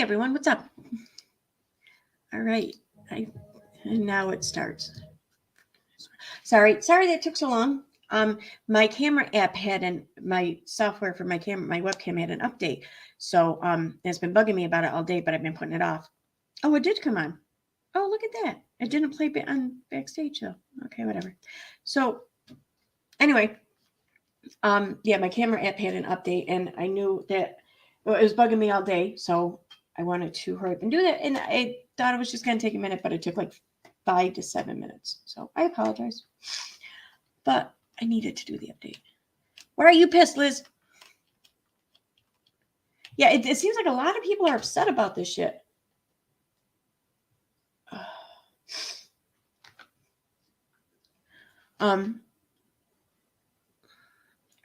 everyone, what's up? All right, and now it starts. Sorry that took so long. My camera app my software for my webcam had an update. So it's been bugging me about it all day, but I've been putting it off. Oh, it did come on. Oh, look at that. It didn't play on backstage though. Okay, whatever. So anyway, yeah, my camera app had an update and I knew that it was bugging me all day. So I wanted to hurry up and do that. And I thought it was just going to take a minute, but it took like 5 to 7 minutes. So I apologize. But I needed to do the update. Why are you pissed, Liz? Yeah, it seems like a lot of people are upset about this shit.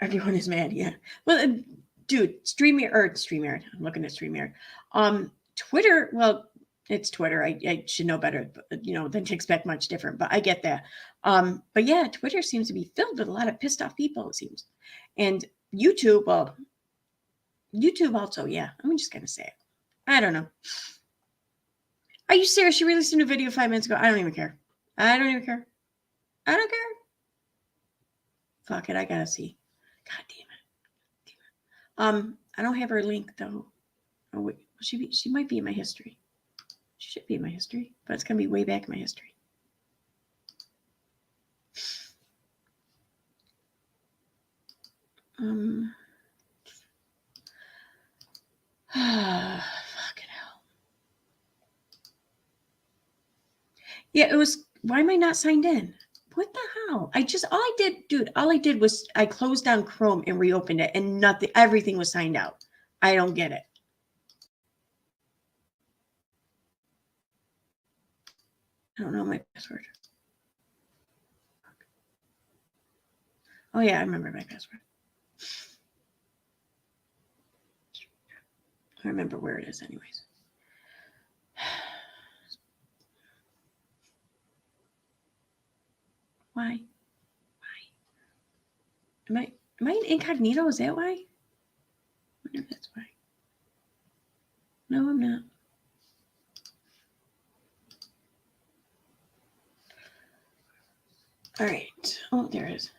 Everyone is mad, yeah. Well, dude, StreamYard. I'm looking at StreamYard. Twitter, well, it's Twitter. I should know better, than to expect much different, but I get that. But yeah, Twitter seems to be filled with a lot of pissed off people, it seems. And YouTube, well, YouTube also, yeah. I'm just gonna say it. I don't know. Are you serious? She released a new video 5 minutes ago. I don't even care. I don't care. Fuck it, I gotta see. God damn it. I don't have her link though. Oh wait, she might be in my history. She should be in my history, but it's gonna be way back in my history. Fucking hell. Yeah, it was. Why am I not signed in? What the hell? All I did was I closed down Chrome and reopened it, and everything was signed out. I don't get it. I don't know my password. Oh yeah, I remember my password. I remember where it is anyways. Why? Am I in incognito? Is that why? I wonder if that's why. No, I'm not. All right. Oh, there it is.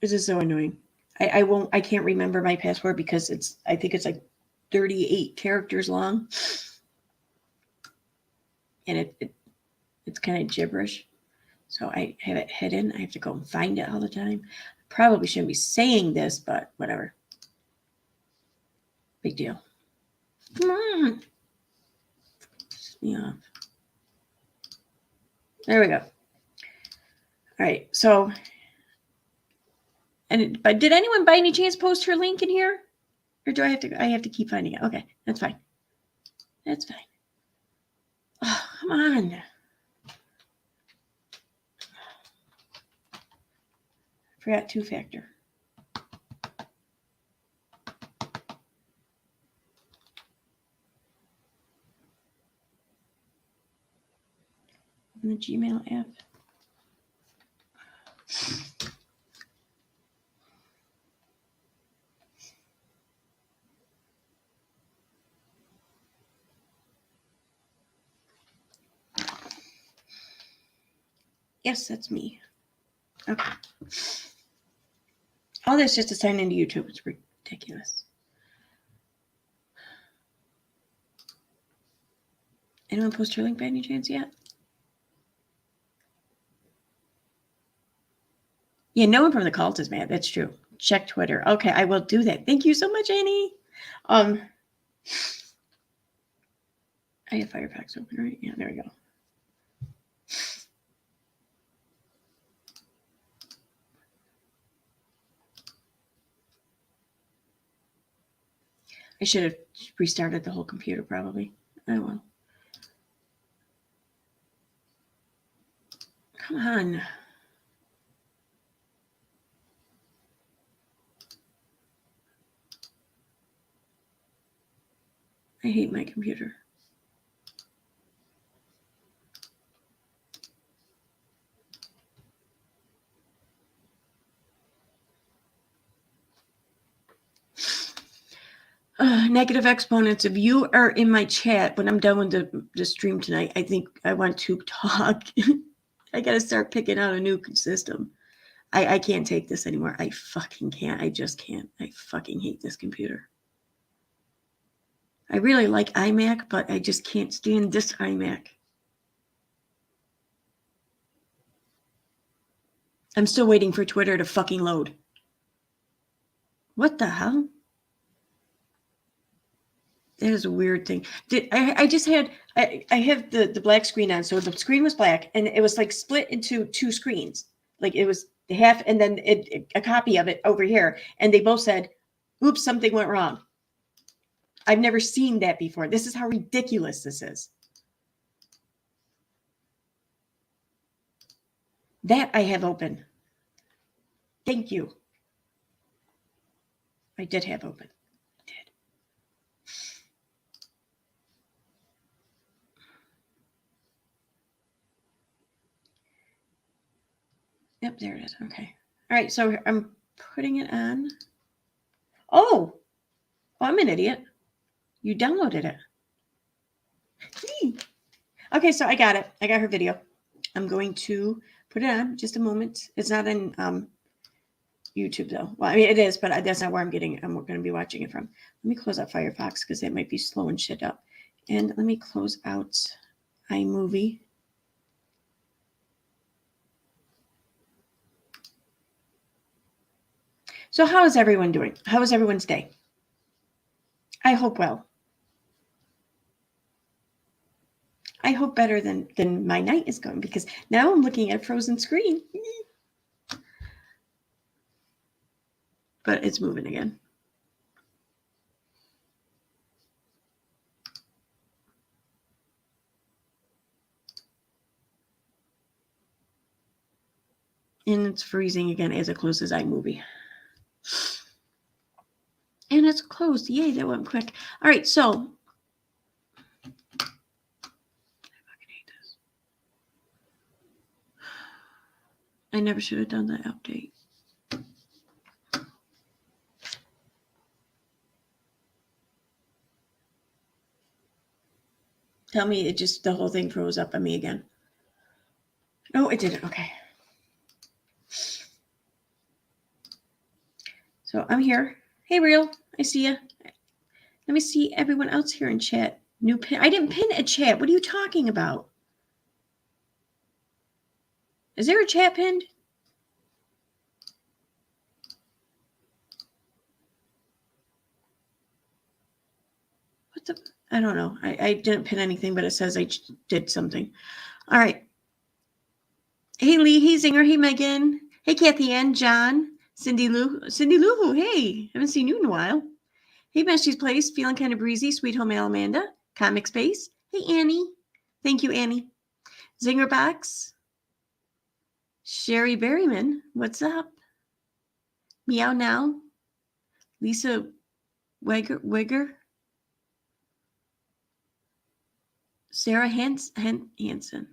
This is so annoying. I can't remember my password because I think it's like 38 characters long. And it's kind of gibberish. So I have it hidden. I have to go and find it all the time. Probably shouldn't be saying this, but whatever. Big deal. Come on. Piss me off. There we go. All right. So, but did anyone by any chance post her link in here? Or do I have to keep finding it? Okay, that's fine. That's fine. Oh, come on. Forgot two-factor. In the Gmail app. Yes, that's me. Okay. All this just to sign into YouTube. It's ridiculous. Anyone post her link by any chance yet? Yeah, no one from the cult is mad. That's true. Check Twitter. Okay, I will do that. Thank you so much, Annie. I have Firefox open, right? Yeah, there we go. I should have restarted the whole computer probably. I will. Come on. I hate my computer. Negative exponents. If you are in my chat when I'm done with the stream tonight, I think I want to talk. I got to start picking out a new system. I can't take this anymore. I fucking can't. I just can't. I fucking hate this computer. I really like iMac, but I just can't stand this iMac. I'm still waiting for Twitter to fucking load. What the hell? That is a weird thing. I just had I have the black screen on, so the screen was black, and it was like split into two screens. Like it was half, and then a copy of it over here, and they both said, "Oops, something went wrong." I've never seen that before. This is how ridiculous this is. That I have open. Thank you. I did have open. I did. Yep, there it is. Okay. All right, so I'm putting it on. Oh, I'm an idiot. You downloaded it. Okay, so I got it. I got her video. I'm going to put it on just a moment. It's not in YouTube though. Well, I mean it is, but that's not where I'm going to be watching it from. Let me close out Firefox because that might be slowing shit up. And let me close out iMovie. So how is everyone doing? How was everyone's day? I hope well. I hope better than my night is going, because now I'm looking at a frozen screen. But it's moving again. And it's freezing again as it closes iMovie. And it's closed. Yay, that went quick. All right, so I fucking hate this. I never should have done that update. Tell me the whole thing froze up on me again. No, it didn't. Okay. So I'm here. Hey, Real. I see you. Let me see everyone else here in chat. New pin. I didn't pin a chat. What are you talking about? Is there a chat pinned? What the? I don't know. I didn't pin anything, but it says I did something. All right. Hey, Lee. Hey, Zinger. Hey, Megan. Hey, Kathy Ann. John. Cindy Lou. Hey, haven't seen you in a while. Hey, Meshy's Place. Feeling kind of breezy. Sweet Home Alamanda. Comic Space. Hey, Annie. Thank you, Annie. Zinger Box. Sherry Berryman. What's up? Meow Now. Lisa Wigger. Sarah Hansen.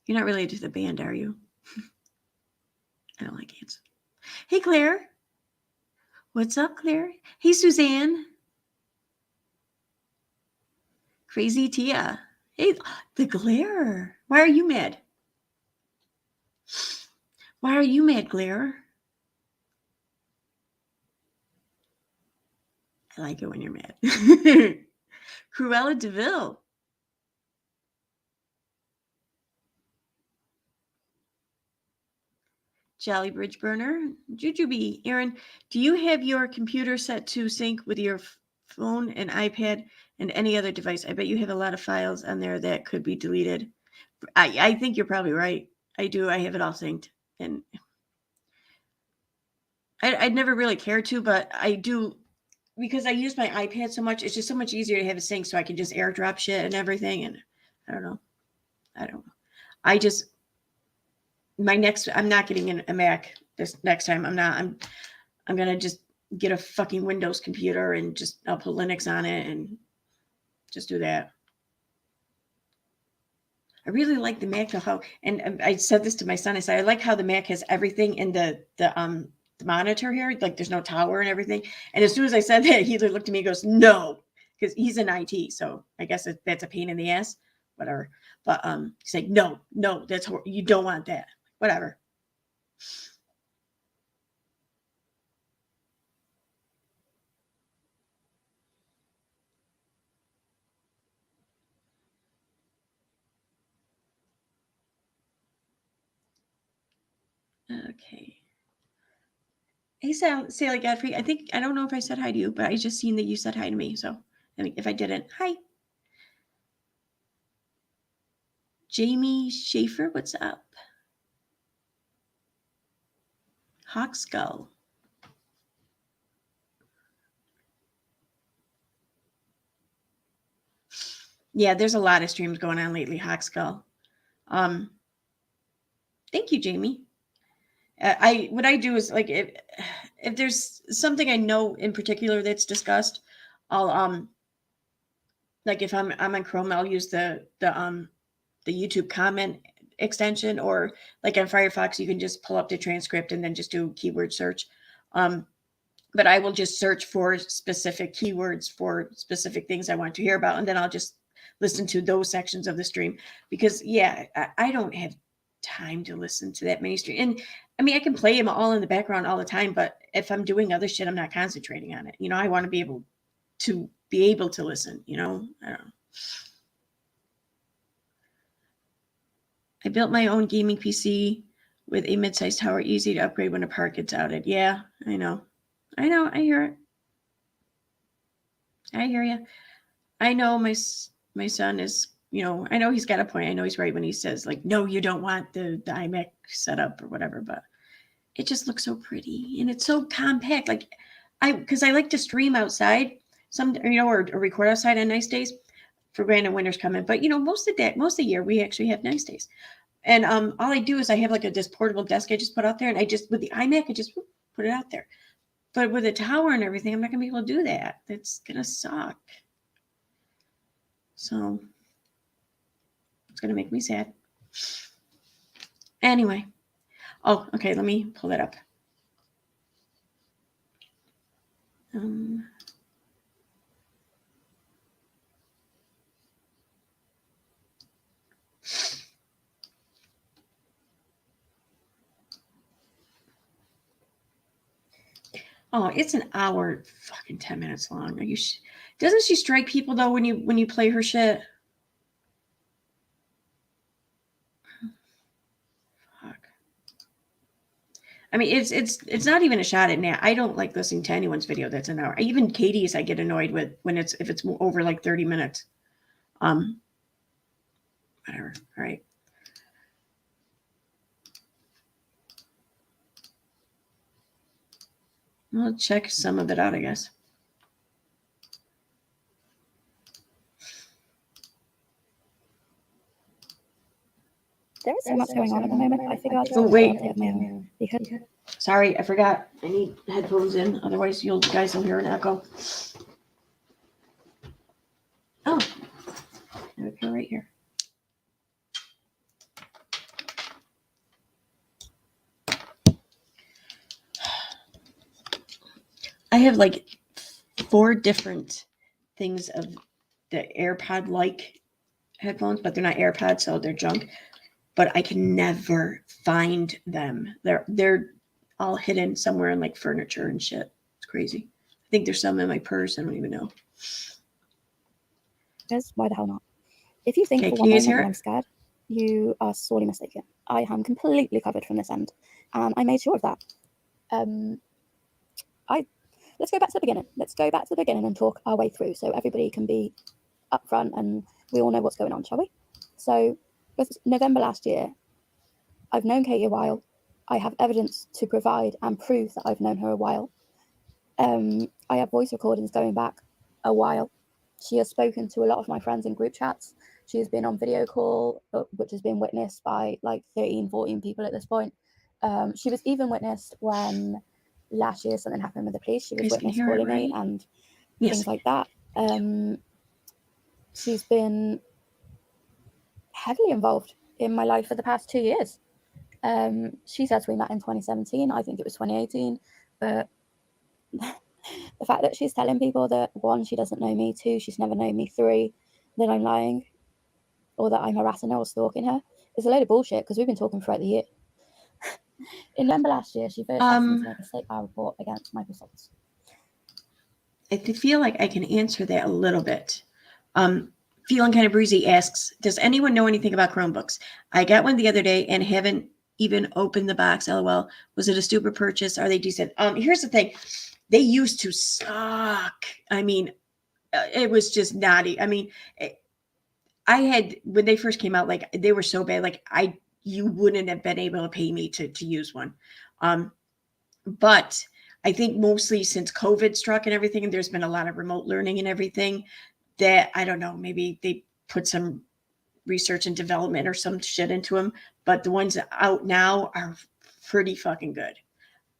You're not related to the band, are you? I don't like Hansen. Hey, Claire. What's up, Claire? Hey, Suzanne. Crazy Tia. Hey, the glare. Why are you mad? Why are you mad, Glare? I like it when you're mad. Cruella DeVille. Jolly Bridge Burner. Jujubee. Aaron, do you have your computer set to sync with your phone and iPad and any other device? I bet you have a lot of files on there that could be deleted. I think you're probably right. I do. I have it all synced. And I'd never really cared to, but I do, because I use my iPad so much. It's just so much easier to have a sync, so I can just airdrop shit and everything. And I don't know. I'm not getting a Mac this next time. I'm gonna just get a fucking Windows computer and I'll put Linux on it and just do that. I really like the Mac, and I said this to my son. I said, I like how the Mac has everything in the monitor here. Like there's no tower and everything. And as soon as I said that, he looked at me and goes, no, because he's in IT. So I guess that's a pain in the ass, whatever. But he's like, no, that's you don't want that. Whatever. Okay. Hey, Sally Godfrey. I don't know if I said hi to you, but I just seen that you said hi to me. So if I didn't, hi. Jamie Schaefer, what's up? Hawk Skull. Yeah, there's a lot of streams going on lately, Hawk Skull. Thank you, Jamie. What I do is like if there's something I know in particular that's discussed, I'll like if I'm on Chrome, I'll use the YouTube comment extension, or like on Firefox, you can just pull up the transcript and then just do keyword search. But I will just search for specific keywords for specific things I want to hear about, and then I'll just listen to those sections of the stream because I don't have time to listen to that many stream. And I mean, I can play them all in the background all the time, but if I'm doing other shit, I'm not concentrating on it. I want to be able to listen, I don't know. I built my own gaming PC with a mid-sized tower, easy to upgrade when a part gets outed. Yeah, I know. I hear it. I hear you. I know my son is, I know he's got a point. I know he's right when he says like, no, you don't want the iMac setup or whatever, but it just looks so pretty and it's so compact. Like because I like to stream outside or record outside on nice days. For granted, winter's coming, but most of the year we actually have nice days. And all I do is I have like this portable desk I just put out there, and with the iMac, I just put it out there. But with a tower and everything, I'm not gonna be able to do that. That's gonna suck. So it's gonna make me sad. Anyway. Oh, okay, let me pull that up. Oh, it's an hour, fucking 10 minutes long. Are you? Doesn't she strike people though when you play her shit? Fuck. I mean, it's not even a shot at Nat. I don't like listening to anyone's video that's an hour. Even Katie's, I get annoyed with if it's over like 30 minutes. Whatever. All right. I'll check some of it out, I guess. There is so much going on at the moment. I figured I'd Oh, wait. Because Sorry, I forgot. I need headphones in. Otherwise, you guys will hear an echo. Oh, there we go, right here. I have like 4 different things of the AirPod-like headphones, but they're not AirPods, so they're junk. But I can never find them. They're all hidden somewhere in like furniture and shit. It's crazy. I think there's some in my purse. I don't even know. because why the hell not? If you think Okay, for can one you guys moment hear that it? I'm scared, you are sorely mistaken. I am completely covered from this end, and I made sure of that. Let's go back to the beginning. Let's go back to the beginning and talk our way through, so everybody can be upfront and we all know what's going on, shall we? So, with November last year, I've known Katie a while. I have evidence to provide and prove that I've known her a while. I have voice recordings going back a while. She has spoken to a lot of my friends in group chats. She has been on video call, which has been witnessed by like 13, 14 people at this point. She was even witnessed when last year something happened with the police. She was witnessed calling me and things like that. She's been heavily involved in my life for the past 2 years. She says we met in 2017. I think it was 2018. But the fact that she's telling people that, one, she doesn't know me, two, she's never known me, three, that I'm lying or that I'm harassing her or stalking her is a load of bullshit, because we've been talking throughout the year. In November last year, she first asked me to make a state bar report against Michael Saltz. I feel like I can answer that a little bit. Feeling kind of breezy asks, does anyone know anything about Chromebooks? I got one the other day and haven't even opened the box. LOL. Was it a stupid purchase? Are they decent? Here's the thing. They used to suck. I mean, it was just naughty. I mean, I had, when they first came out, like, they were so bad. Like, you wouldn't have been able to pay me to use one. But I think mostly since COVID struck and everything, and there's been a lot of remote learning and everything, that, I don't know, maybe they put some research and development or some shit into them. But the ones out now are pretty fucking good.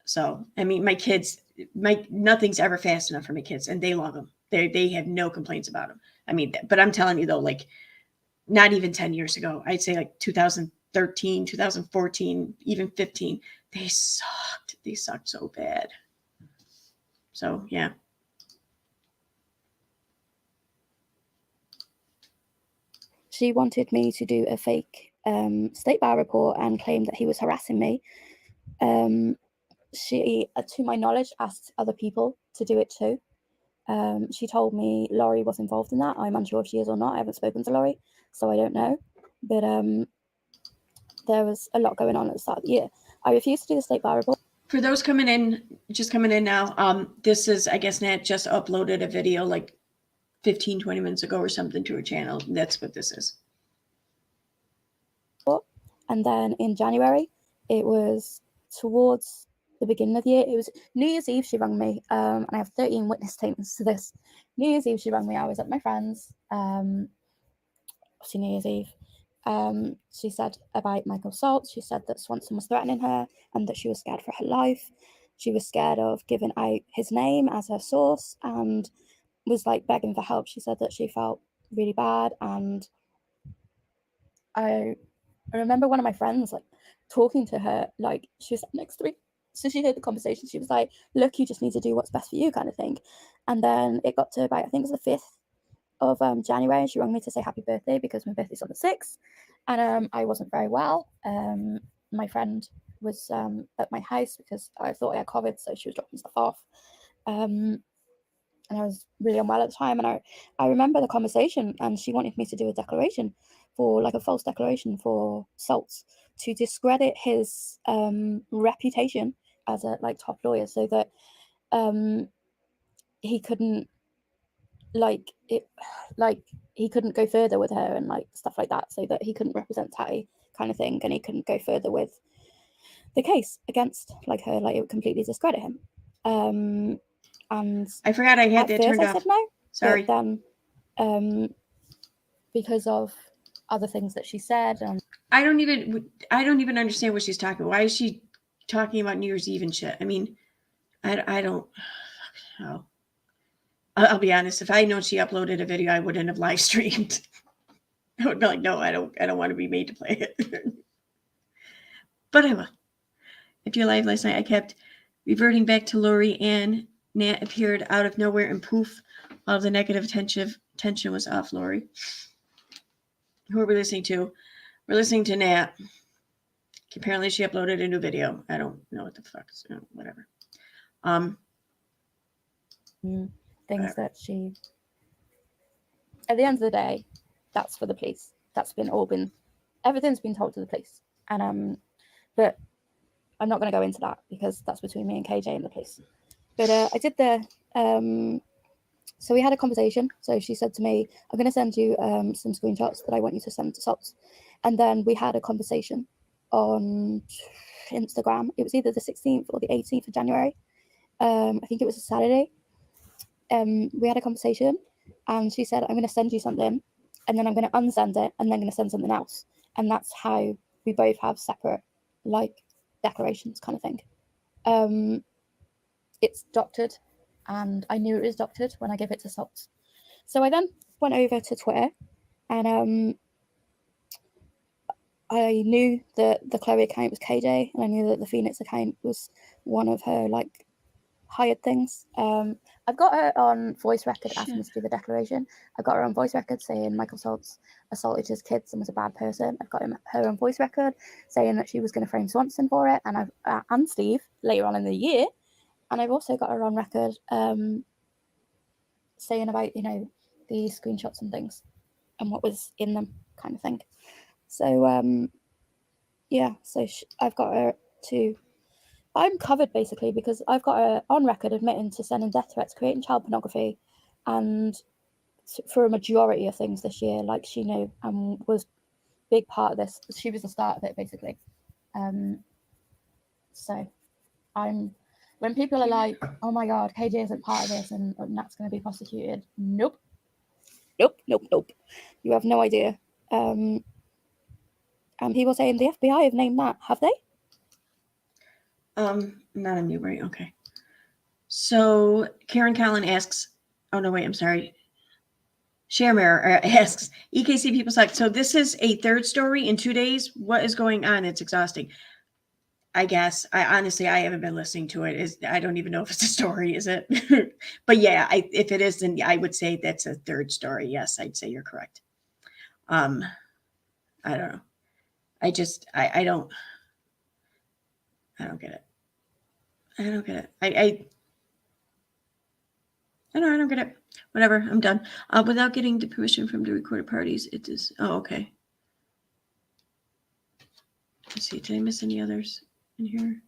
So, I mean, my kids, nothing's ever fast enough for my kids, and they love them. They have no complaints about them. I mean, but I'm telling you though, like, not even 10 years ago, I'd say like 2013, 2014, even 15, they sucked. They sucked so bad. So, yeah. She wanted me to do a fake state bar report and claimed that he was harassing me. She, to my knowledge, asked other people to do it too. She told me Laurie was involved in that. I'm unsure if she is or not. I haven't spoken to Laurie, so I don't know. But there was a lot going on at the start of the year. I refused to do the state bar report. For those coming in now, this is, I guess, Nat just uploaded a video like 15, 20 minutes ago or something to her channel. That's what this is. And then in January, it was towards the beginning of the year. It was New Year's Eve. She rang me, and I have 13 witness statements to this. New Year's Eve, she rang me. I was at my friend's. Obviously, New Year's Eve. She said about Michael Saltz. She said that Swanson was threatening her and that she was scared for her life. She was scared of giving out his name as her source and was like begging for help. She said that she felt really bad, and I remember one of my friends like talking to her, like she was next to me. So she heard the conversation. She was like, look, you just need to do what's best for you, kind of thing. And then it got to about, I think it was the 5th of January, and she rang me to say happy birthday because my birthday's on the 6th. And I wasn't very well. My friend was at my house because I thought I had COVID, so she was dropping stuff off. And I was really unwell at the time. And I remember the conversation, and she wanted me to do a declaration for like a false declaration for Saltz to discredit his reputation as a like top lawyer, so that he couldn't he couldn't go further with her and like stuff like that, so that he couldn't represent Tatty, kind of thing, and he couldn't go further with the case against like her, like it would completely discredit him. And I forgot I had that turned off. I said no. Sorry. But then because of other things that she said, and I don't even understand what she's talking about. Why is she talking about New Year's Eve and shit? I mean, I don't know. I'll be honest. If I had known she uploaded a video, I wouldn't have live streamed. I would be like, no, I don't want to be made to play it. But I will. If you're live last night, I kept reverting back to Laurie, and Nat appeared out of nowhere, and poof, all of the negative tension was off Laurie. Who are we listening to? We're listening to Nat. Apparently she uploaded a new video. I don't know what the fuck. So whatever. Things that she, at the end of the day, that's for the police. That's everything's been told to the police. And but I'm not going to go into that because that's between me and KJ and the police. But I did so we had a conversation. So she said to me, I'm going to send you some screenshots that I want you to send to Saltz. And then we had a conversation on Instagram. It was either the 16th or the 18th of January. I think it was a Saturday. We had a conversation, and she said, I'm going to send you something, and then I'm going to unsend it, and then I'm going to send something else. And that's how we both have separate, like, declarations kind of thing. It's doctored, and I knew it was doctored when I gave it to Saltz. So I then went over to Twitter, and I knew that the Chloe account was KJ, and I knew that the Phoenix account was one of her like hired things. I've got her on voice record asking me to do the declaration. I've got her on voice record saying Michael Saltz assaulted his kids and was a bad person. I've got her on voice record saying that she was going to frame Swanson for it, and and Steve later on in the year. And I've also got her on record saying about, you know, the screenshots and things and what was in them, kind of thing. So yeah, so I've got her to. I'm covered basically because I've got her on record admitting to sending death threats, creating child pornography, and for a majority of things this year, like she knew and was a big part of this. She was the start of it basically. So when people are like, oh my God, KJ isn't part of this and Nat's going to be prosecuted. Nope. You have no idea. And people saying the FBI have named Nat. Have they? Not on you, right? Okay. So Karen Callan asks, oh no, wait, I'm sorry. Sharemare asks, EKC people suck. So this is a third story in 2 days. What is going on? It's exhausting. I guess. I honestly haven't been listening to it. I don't even know if it's a story, is it? But yeah, if it is, then I would say that's a third story. Yes, I'd say you're correct. I don't know. I don't get it. I don't get it. I don't get it. Whatever, I'm done. Without getting the permission from the recorded parties, it is. Oh, okay. Let's see. Did I miss any others in here?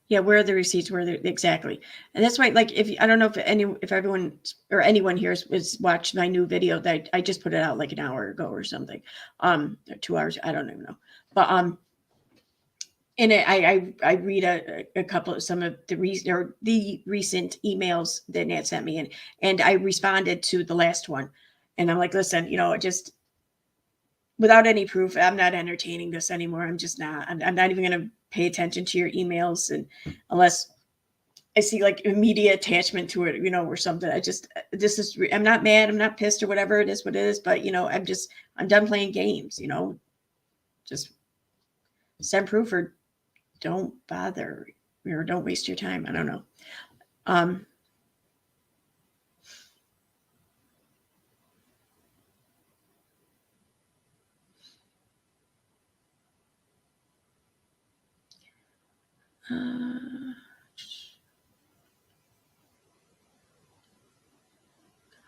Yeah, where are the receipts? Where are the exactly? And that's why, like, I don't know if everyone or anyone here has watched my new video that I just put it out like an hour ago or something, 2 hours. I don't even know, but in it, I read a couple of some of the recent emails that Nat sent me, and I responded to the last one, and I'm like, listen, just without any proof, I'm not entertaining this anymore. I'm just not. I'm not even going to pay attention to your emails, and unless I see like immediate attachment to it, or something. I'm not mad. I'm not pissed or whatever it is, what it is. But, I'm done playing games, just send proof or don't bother or don't waste your time. I don't know.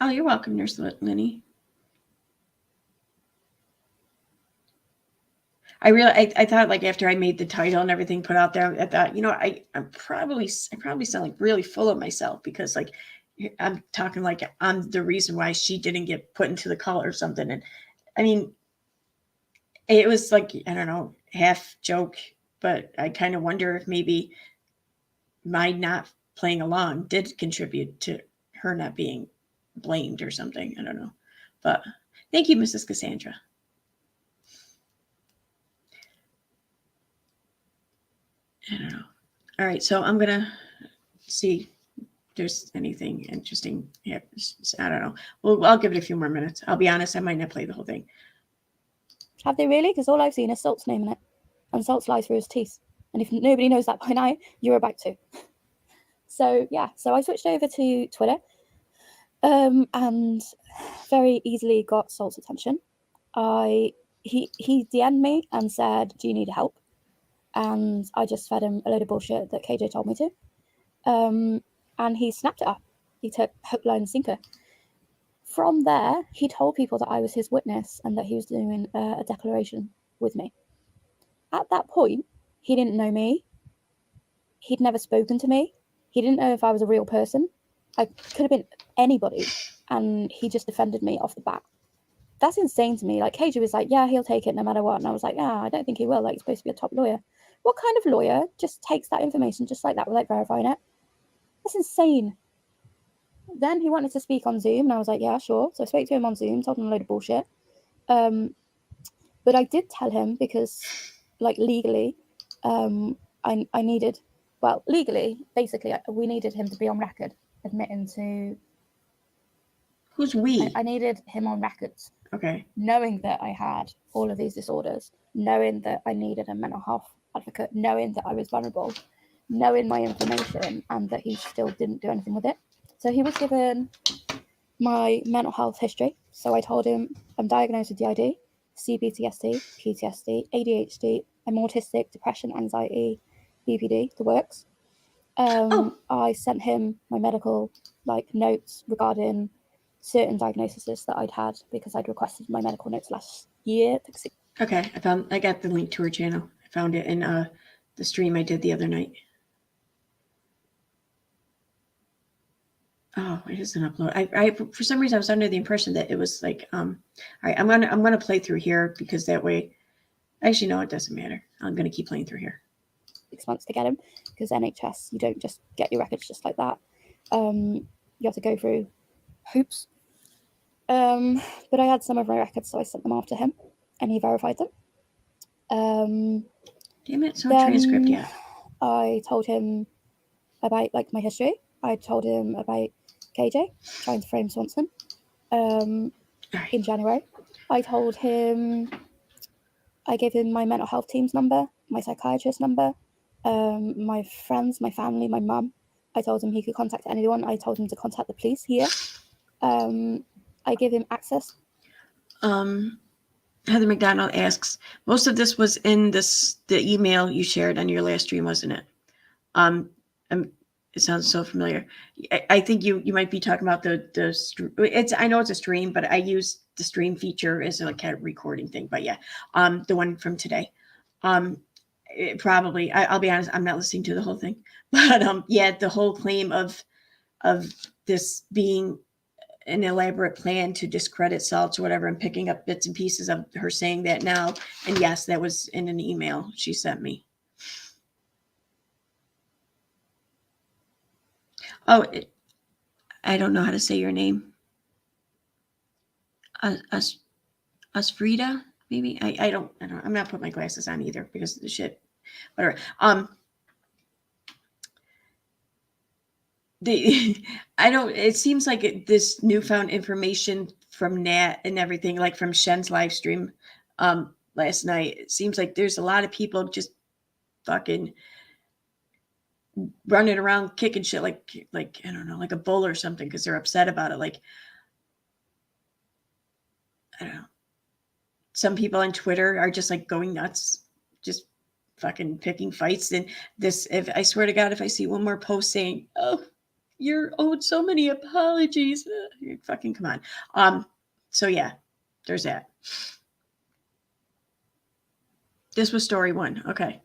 Oh, you're welcome, Nurse Lenny. I thought, like, after I made the title and everything put out there, I thought, I probably sound like really full of myself because, like, I'm talking like I'm the reason why she didn't get put into the call or something. And I mean, it was like, I don't know, half joke, but I kind of wonder if maybe my not playing along did contribute to her not being blamed or something. I don't know. But thank you, Mrs. Cassandra. I don't know. All right, so I'm gonna see if there's anything interesting. Yeah, I don't know. Well, I'll give it a few more minutes. I'll be honest, I might not play the whole thing. Have they really? Because all I've seen is Saltz naming it, and Saltz lies through his teeth. And if nobody knows that by now, you're about to. So yeah, so I switched over to Twitter, and very easily got Salt's attention. He DM'd me and said, "Do you need help?" And I just fed him a load of bullshit that KJ told me to. And he snapped it up. He took hook, line, and sinker. From there, he told people that I was his witness and that he was doing a declaration with me. At that point, he didn't know me. He'd never spoken to me. He didn't know if I was a real person. I could have been anybody, and he just defended me off the bat. That's insane to me. Like, KJ was like, yeah, he'll take it no matter what. And I was like, yeah, I don't think he will. Like, he's supposed to be a top lawyer. What kind of lawyer just takes that information just like that without verifying it? That's insane. Then he wanted to speak on Zoom, and I was like, yeah, sure. So I spoke to him on Zoom, told him a load of bullshit. But I did tell him because, like, legally, I needed, well, legally, basically, we needed him to be on record admitting to Who's we? I needed him on records, Okay. knowing that I had all of these disorders, knowing that I needed a mental health advocate, knowing that I was vulnerable, knowing my information, and that he still didn't do anything with it. So he was given my mental health history. So I told him I'm diagnosed with DID, CBTSD, PTSD, ADHD, I'm autistic, depression, anxiety, BPD, the works. I sent him my medical notes regarding certain diagnoses that I'd had because I'd requested my medical notes last year. Okay, I got the link to her channel. I found it in the stream I did the other night. Oh, it doesn't upload. I for some reason I was under the impression that it was like all right, I'm gonna play through here because that way, actually no, it doesn't matter. I'm gonna keep playing through here. 6 months to get him because NHS, you don't just get your records just like that. You have to go through hoops. But I had some of my records, so I sent them off to him, and he verified them. Damn it, it's not transcript yet. I told him about my history. I told him about KJ trying to frame Swanson in January. I told him, I gave him my mental health team's number, my psychiatrist number, my friends, my family, my mum. I told him he could contact anyone. I told him to contact the police here. I gave him access. Heather McDonald asks, most of this was in the email you shared on your last stream, wasn't it? It sounds so familiar. I think you might be talking about I know it's a stream, but I use the stream feature as like a recording thing. But yeah, the one from today. Probably, I'll be honest, I'm not listening to the whole thing, but yeah, the whole claim of this being an elaborate plan to discredit Saltz or whatever, and picking up bits and pieces of her saying that now. And yes, that was in an email she sent me. Oh, I don't know how to say your name. Asfrida, maybe. I don't. I'm not putting my glasses on either because of the shit. Whatever. I don't. It seems like this newfound information from Nat and everything, like from Shen's live stream, last night. It seems like there's a lot of people just fucking running around kicking shit like I don't know, like a bull or something because they're upset about it. Like, I don't know. Some people on Twitter are just like going nuts, just fucking picking fights. And if I swear to God, if I see one more post saying, "Oh, you're owed so many apologies," fucking come on. So yeah, there's that. This was story one. Okay.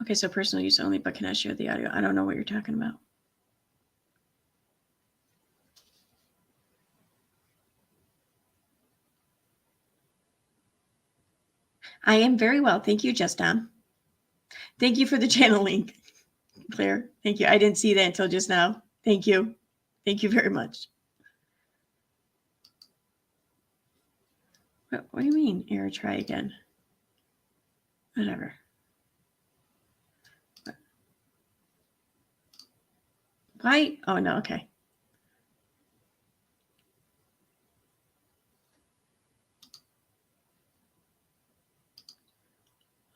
Okay, so personal use only, but can I share the audio? I don't know what you're talking about. I am very well. Thank you, Justin. Thank you for the channel link, Claire. Thank you. I didn't see that until just now. Thank you. Thank you very much. What do you mean? Error, try again. Whatever. Why? Oh, no. Okay.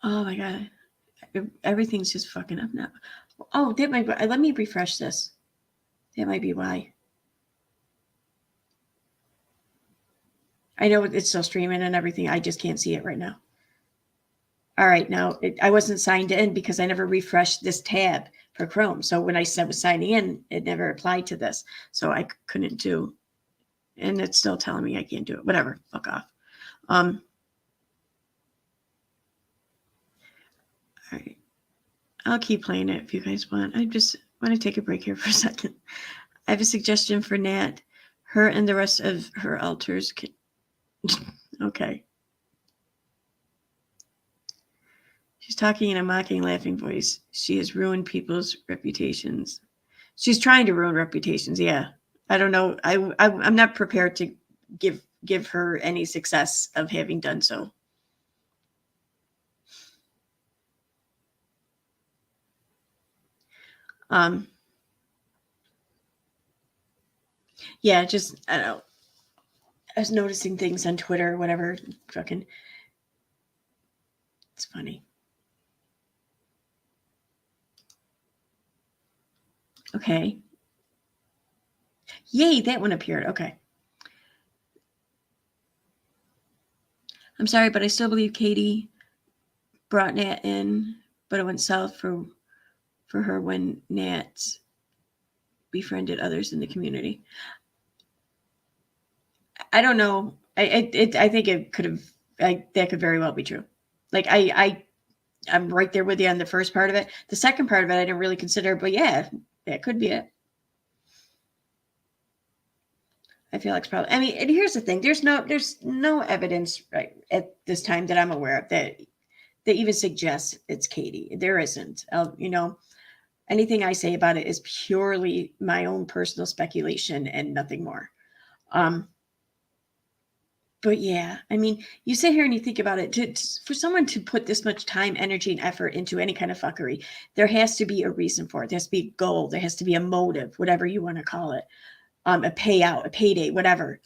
Oh, my God. Everything's just fucking up now. Oh, that might be. Let me refresh this. That might be why. I know it's still streaming and everything. I just can't see it right now. All right. Now, I wasn't signed in because I never refreshed this tab for Chrome. So when I was signing in, it never applied to this. So I couldn't do. And it's still telling me I can't do it. Whatever. Fuck off. All right. I'll keep playing it if you guys want. I just want to take a break here for a second. I have a suggestion for Nat. Her and the rest of her alters can... Okay. She's talking in a mocking, laughing voice. She has ruined people's reputations. She's trying to ruin reputations. Yeah. I don't know. I'm not prepared to give her any success of having done so. yeah, just, I don't know. I was noticing things on Twitter or whatever. Fucking, it's funny. Okay. Yay, that one appeared. Okay. I'm sorry, but I still believe Katie brought Nat in, but it went south for her when Nat befriended others in the community. I don't know. I think it could have. That could very well be true. Like I'm right there with you on the first part of it. The second part of it I didn't really consider, but yeah, that could be it. I feel like it's probably. I mean, and here's the thing: there's no evidence right at this time that I'm aware of that even suggests it's Katie. There isn't. Anything I say about it is purely my own personal speculation and nothing more. But yeah, I mean, you sit here and you think about it. For someone to put this much time, energy, and effort into any kind of fuckery, there has to be a reason for it. There has to be a goal. There has to be a motive, whatever you want to call it, a payout, a payday, whatever.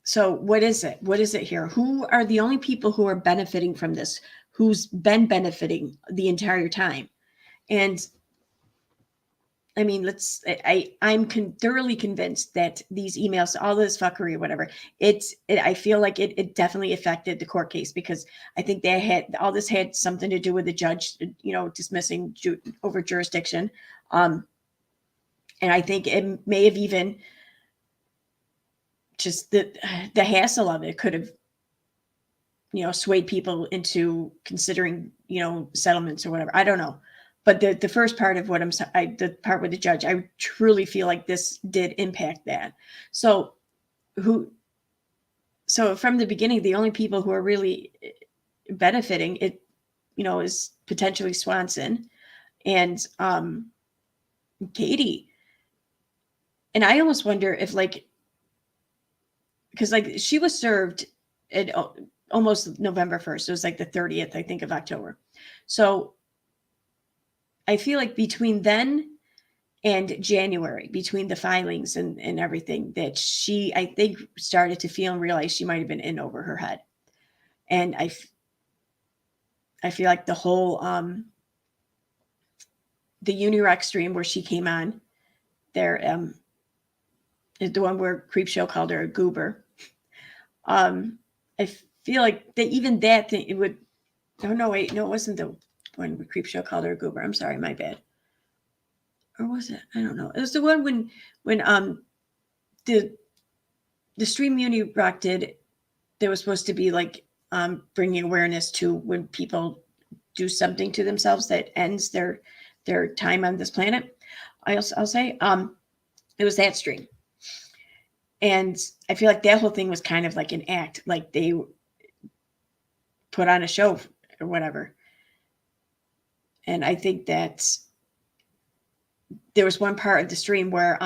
So what is it? What is it here? Who are the only people who are benefiting from this? Who's been benefiting the entire time? And I mean, I'm thoroughly convinced that these emails, all this fuckery or whatever, I feel like it definitely affected the court case, because I think all this had something to do with the judge, dismissing over jurisdiction. And I think it may have even just the hassle of it could have, swayed people into considering, settlements or whatever. I don't know. But the first part of the part with the judge, I truly feel like this did impact that. So from the beginning, the only people who are really benefiting it, is potentially Swanson and Katie. And I almost wonder if, because she was served at almost November 1st. It was like the 30th, I think, of October. So I feel like between then and January, between the filings and everything, that she, I think, started to feel and realize she might have been in over her head. And I feel like the whole, the Unirec stream where she came on there, the one where Creepshow called her a goober. I feel like that even that thing, it would, oh no, wait, no, it wasn't the one where Creepshow called her a goober. I'm sorry, my bad. Or was it? I don't know. It was the one when the stream Unirec did. There was supposed to be bringing awareness to when people do something to themselves that ends their time on this planet. I'll say it was that stream, and I feel like that whole thing was kind of like an act, like they put on a show or whatever. And I think that there was one part of the stream where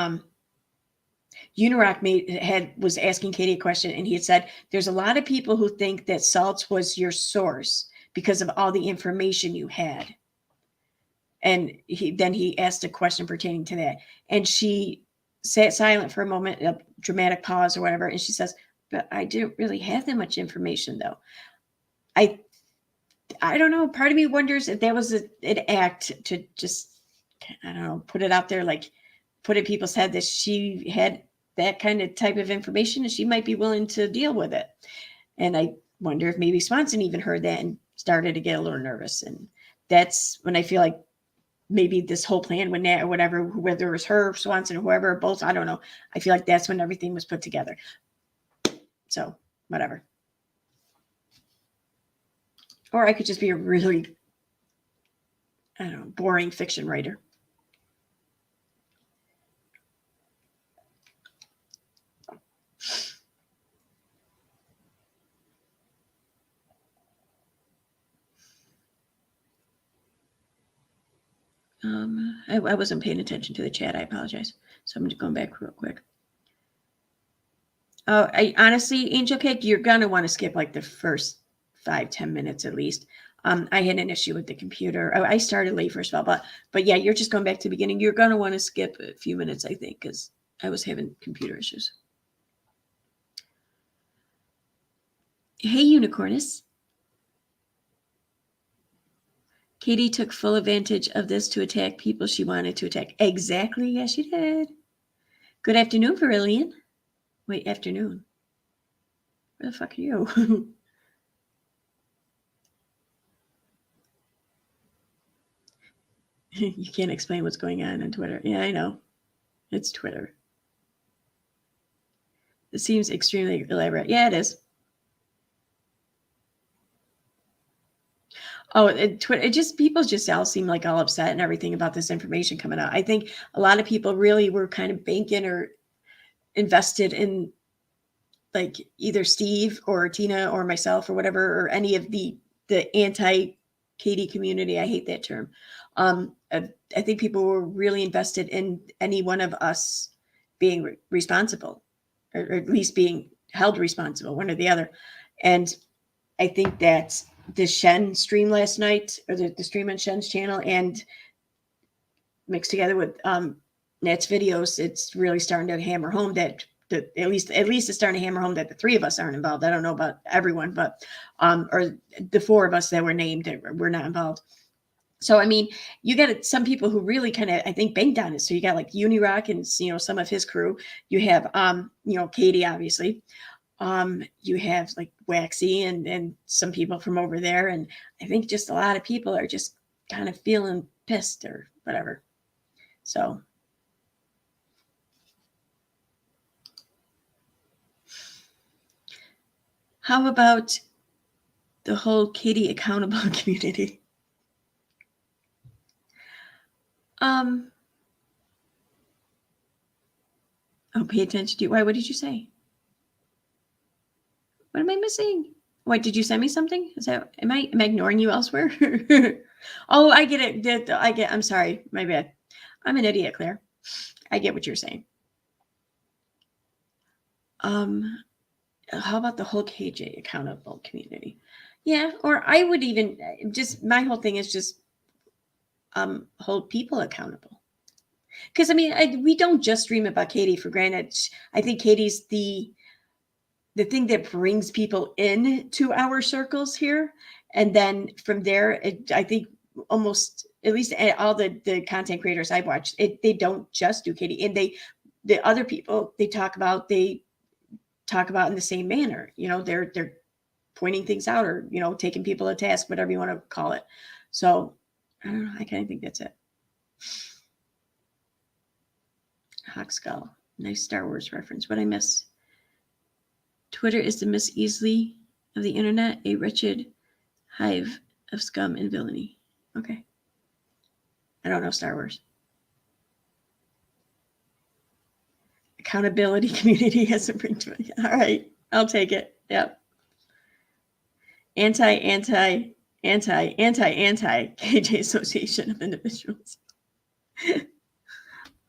Unirec was asking Katie a question, and he had said, "There's a lot of people who think that Saltz was your source because of all the information you had." And he asked a question pertaining to that, and she sat silent for a moment, a dramatic pause or whatever, and she says, "But I didn't really have that much information, though." I don't know. Part of me wonders if that was an act to just, I don't know, put it out there, put in people's head that she had that kind of type of information and she might be willing to deal with it. And I wonder if maybe Swanson even heard that and started to get a little nervous. And that's when I feel like maybe this whole plan with Nat or whatever, whether it was her, Swanson, whoever, both, I don't know. I feel like that's when everything was put together. So whatever. Or I could just be a really, I don't know, boring fiction writer. I wasn't paying attention to the chat. I apologize. So I'm just going back real quick. I honestly, Angel Cake, you're going to want to skip the first 5-10 minutes at least. I had an issue with the computer. I started late, first of all, but yeah, you're just going back to the beginning. You're going to want to skip a few minutes, I think, because I was having computer issues. Hey, Unicornus. Katie took full advantage of this to attack people she wanted to attack. Exactly. Yes, she did. Good afternoon, Verillion. Wait, afternoon. Where the fuck are you? You can't explain what's going on Twitter. Yeah, I know. It's Twitter. It seems extremely elaborate. Yeah, it is. Oh, it just, people just all seem like all upset and everything about this information coming out. I think a lot of people really were kind of banking or invested in like either Steve or Tina or myself or whatever, or any of the anti-Katie community. I hate that term. I think people were really invested in any one of us being responsible, or at least being held responsible, one or the other. And I think that the Shen stream last night, or the stream on Shen's channel, and mixed together with Nat's videos, it's really starting to hammer home that at least it's starting to hammer home that the three of us aren't involved. I don't know about everyone, but or the four of us that were named that were not involved. So, I mean, you got some people who really kind of, I think, banked on it. So you got like Unirock and, some of his crew. You have, Katie, obviously. You have like Waxy and some people from over there. And I think just a lot of people are just kind of feeling pissed or whatever. So. How about the whole Katie accountable community? Oh, pay attention to. Why? What did you say? What am I missing? What, did you send me something? Am I ignoring you elsewhere? Oh, I get it. I'm sorry. My bad. I'm an idiot, Claire. I get what you're saying. How about the whole KJ accountable community? Yeah, or I would even just, my whole thing is just hold people accountable. Because I mean, we don't just stream about Katie for granted. I think Katie's the thing that brings people in to our circles here, and then from there, I think almost, at least all the content creators I've watched, they don't just do Katie, and the other people they talk about in the same manner. They're pointing things out, or taking people to task, whatever you want to call it. So I don't know. I kind of think that's it. Hawk Skull, nice Star Wars reference. What I miss? Twitter is the Miss Easley of the internet, a wretched hive of scum and villainy. Okay. I don't know Star Wars. Accountability community has a ring to it. All right. I'll take it. Yep. Anti KJ Association of Individuals.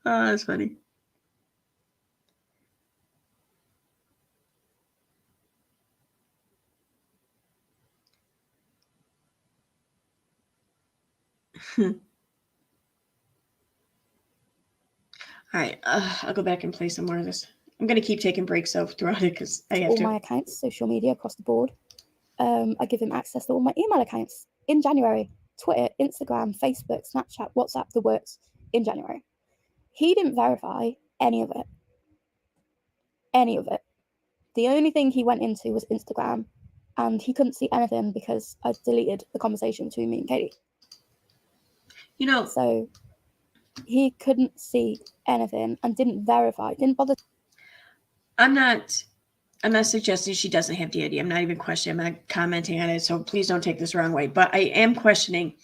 Oh, that's funny. All right, I'll go back and play some more of this. I'm going to keep taking breaks throughout it because I have all my accounts, social media across the board. I give him access to all my email accounts in January. Twitter, Instagram, Facebook, Snapchat, WhatsApp, the works, in January. He didn't verify any of it. Any of it. The only thing he went into was Instagram, and he couldn't see anything because I deleted the conversation between me and Katie. So he couldn't see anything and didn't verify, didn't bother. I'm not suggesting she doesn't have the ID. I'm not even questioning. I'm not commenting on it. So please don't take this the wrong way. But I am questioning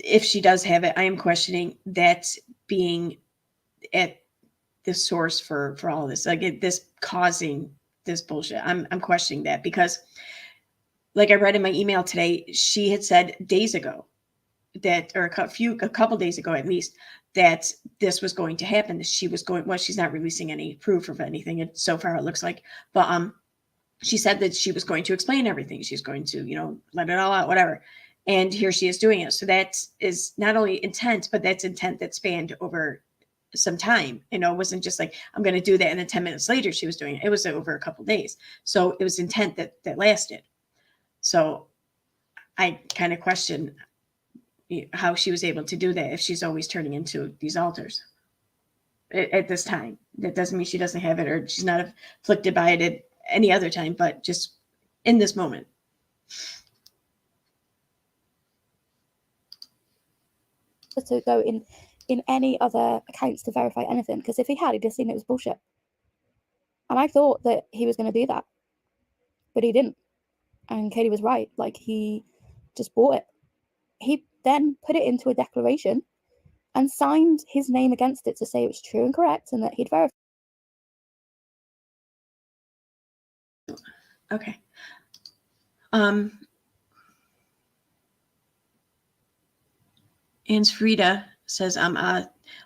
if she does have it. I am questioning that being at the source for all of this, like this causing this bullshit. I'm questioning that because, like I read in my email today, she had said days ago that, or a couple days ago at least, that this was going to happen. That she was going. Well, she's not releasing any proof of anything. So far, it looks like, but she said that she was going to explain everything. She's going to, you know, let it all out, whatever. And here she is doing it. So that is not only intent, but that's intent that spanned over some time. You know, it wasn't just like, I'm going to do that, and then 10 minutes later she was doing it. It was over a couple of days. So it was intent that lasted. So I kind of question how she was able to do that if she's always turning into these alters at this time. That doesn't mean she doesn't have it, or she's not afflicted by it at any other time, but just in this moment. To go in any other accounts to verify anything, because if he had, he'd just seen it was bullshit. And I thought that he was going to do that, but he didn't. And Katie was right. Like, he just bought it. He then put it into a declaration and signed his name against it to say it was true and correct and that he'd verify. Okay. And Frida says,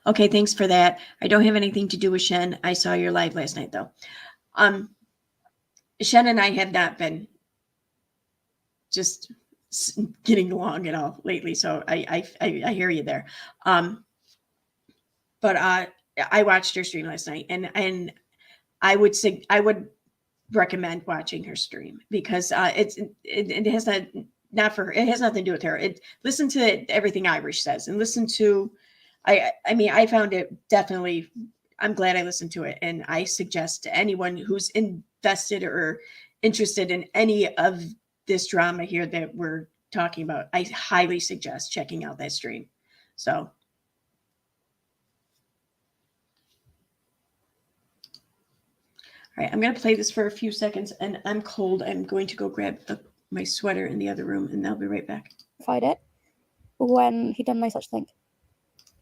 okay, thanks for that. I don't have anything to do with Shen. I saw your live last night, though. Shen and I have not been just getting along at all lately, so I hear you there. But I watched her stream last night, and I would recommend watching her stream, because it has not for her. It has nothing to do with her. Listen to everything Irish says, and listen to, I mean, I found it definitely, I'm glad I listened to it. And I suggest to anyone who's invested or interested in any of this drama here that we're talking about, I highly suggest checking out that stream. So. All right, I'm going to play this for a few seconds, and I'm cold. I'm going to go grab my sweater in the other room, and I'll be right back. It when he'd done no such thing.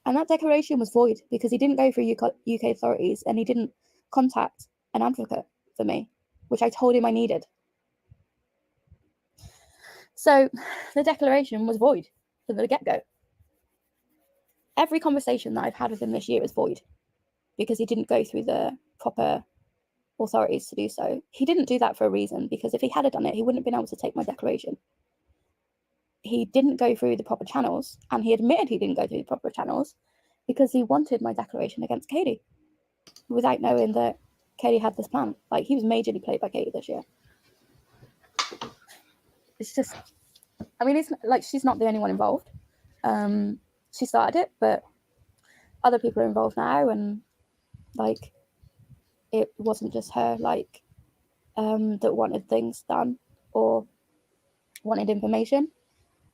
And that declaration was void because he didn't go through UK authorities, and he didn't contact an advocate for me, which I told him I needed. So the declaration was void from the get-go. Every conversation that I've had with him this year is void because he didn't go through the proper authorities to do so. He didn't do that for a reason, because if he had done it, he wouldn't have been able to take my declaration. He didn't go through the proper channels, and he admitted he didn't go through the proper channels because he wanted my declaration against Katie without knowing that Katie had this plan. Like, he was majorly played by Katie this year. It's just, I mean, it's like, she's not the only one involved. She started it, but other people are involved now, and like, it wasn't just her, like, that wanted things done or wanted information.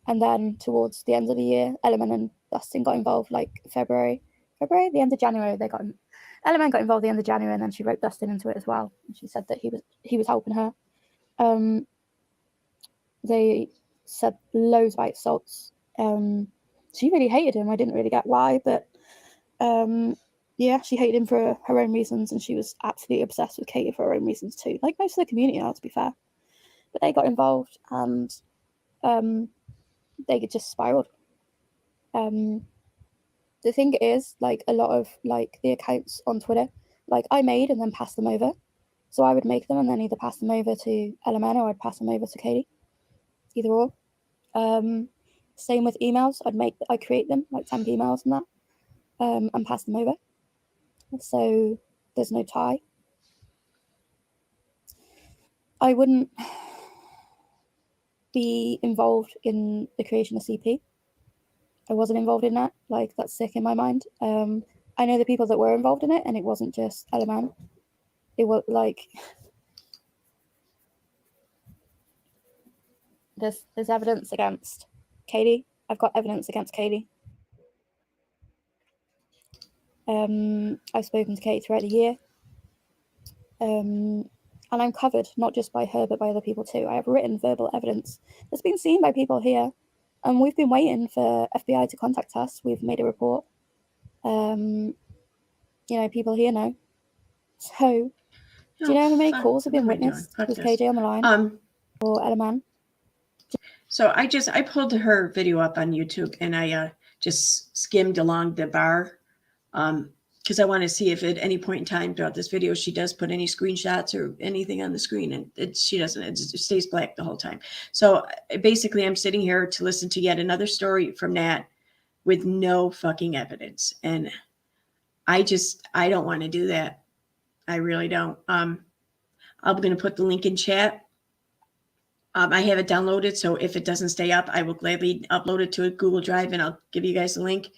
And then towards the end of the year, Element and Dustin got involved, like February, the end of January, Element got involved the end of January, and then she wrote Dustin into it as well. And she said that he was helping her. They said loads about Saltz. She really hated him. I didn't really get why, but yeah, she hated him for her own reasons, and she was absolutely obsessed with Katie for her own reasons too. Like most of the community are, to be fair. But they got involved, and they just spiraled. The thing is, like, a lot of like the accounts on Twitter, like, I made and then passed them over. So I would make them and then either pass them over to Element or I'd pass them over to Katie. Either or. Same with emails. I'd create them, like temp emails and that, and pass them over. So there's no tie. I wouldn't be involved in the creation of CP. I wasn't involved in that. Like, that's sick in my mind. I know the people that were involved in it, and it wasn't just Element. It was like, there's evidence against Katie. I've got evidence against Katie. I've spoken to Katie throughout the year. And I'm covered, not just by her, but by other people too. I have written verbal evidence that's been seen by people here. And we've been waiting for FBI to contact us. We've made a report. You know, people here know. So, do you know how many calls have been witnessed with KJ on the line? Or Element? So I pulled her video up on YouTube, and I just skimmed along the bar. because I want to see if at any point in time throughout this video she does put any screenshots or anything on the screen, and she doesn't. It stays black the whole time. So basically, I'm sitting here to listen to yet another story from Nat with no fucking evidence, and I don't want to do that. I really don't. I'm going to put the link in chat. I have it downloaded, so if it doesn't stay up, I will gladly upload it to a Google Drive, and I'll give you guys the link.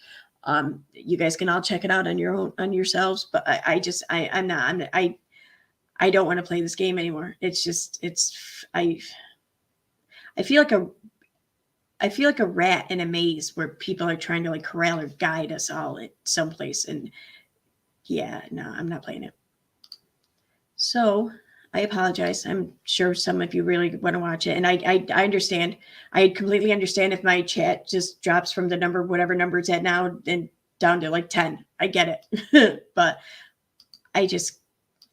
You guys can all check it out on your own, on yourselves. But I don't want to play this game anymore. I feel like a rat in a maze where people are trying to like corral or guide us all at someplace. And yeah, no, I'm not playing it. So I apologize. I'm sure some of you really want to watch it. And I understand. I completely understand if my chat just drops from the number, whatever number it's at now, and down to like 10. I get it. But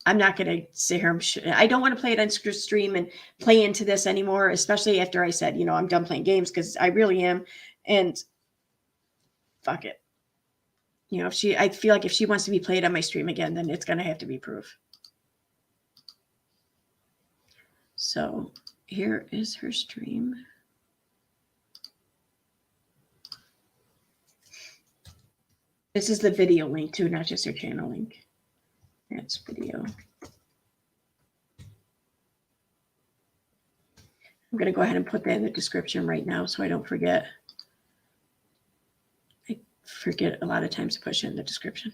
I'm not going to sit here. I don't want to play it on stream and play into this anymore, especially after I said, I'm done playing games, because I really am. And fuck it. I feel like if she wants to be played on my stream again, then it's going to have to be proof. So here is her stream. This is the video link too, not just her channel link. That's video. I'm going to go ahead and put that in the description right now so I don't forget. I forget a lot of times to push it in the description.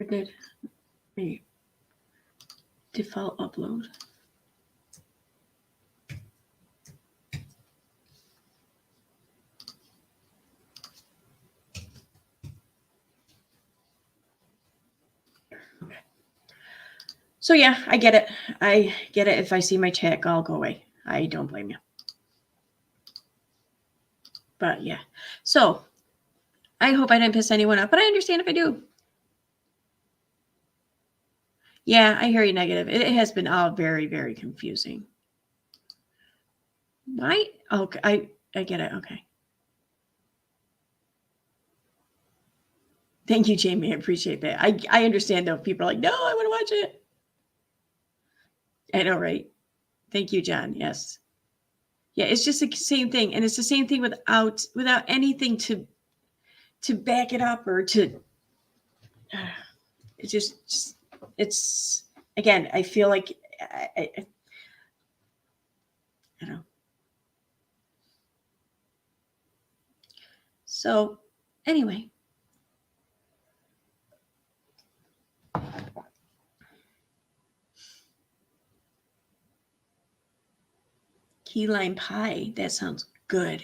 I never did a default upload. So yeah, I get it. I get it. If I see my chat, I'll go away. I don't blame you. But yeah. So I hope I didn't piss anyone off, but I understand if I do. Yeah, I hear you negative. It has been all very, very confusing. Right? Okay, I get it. Okay. Thank you, Jamie. I appreciate that. I understand though. People are like, no, I want to watch it. I know, right? Thank you, John. Yes. Yeah, it's just the same thing. And it's the same thing without anything to back it up or to, it's again, I feel like, I don't know. So anyway. Key lime pie. That sounds good.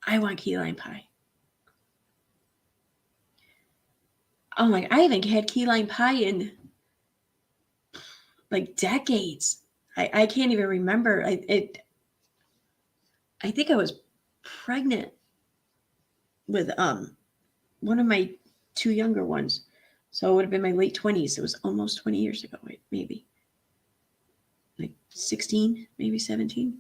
I want key lime pie. Oh my, I haven't had key lime pie in like decades. I can't even remember. I think I was pregnant with one of my two younger ones. So it would have been my late 20s. It was almost 20 years ago, maybe. Like 16, maybe 17.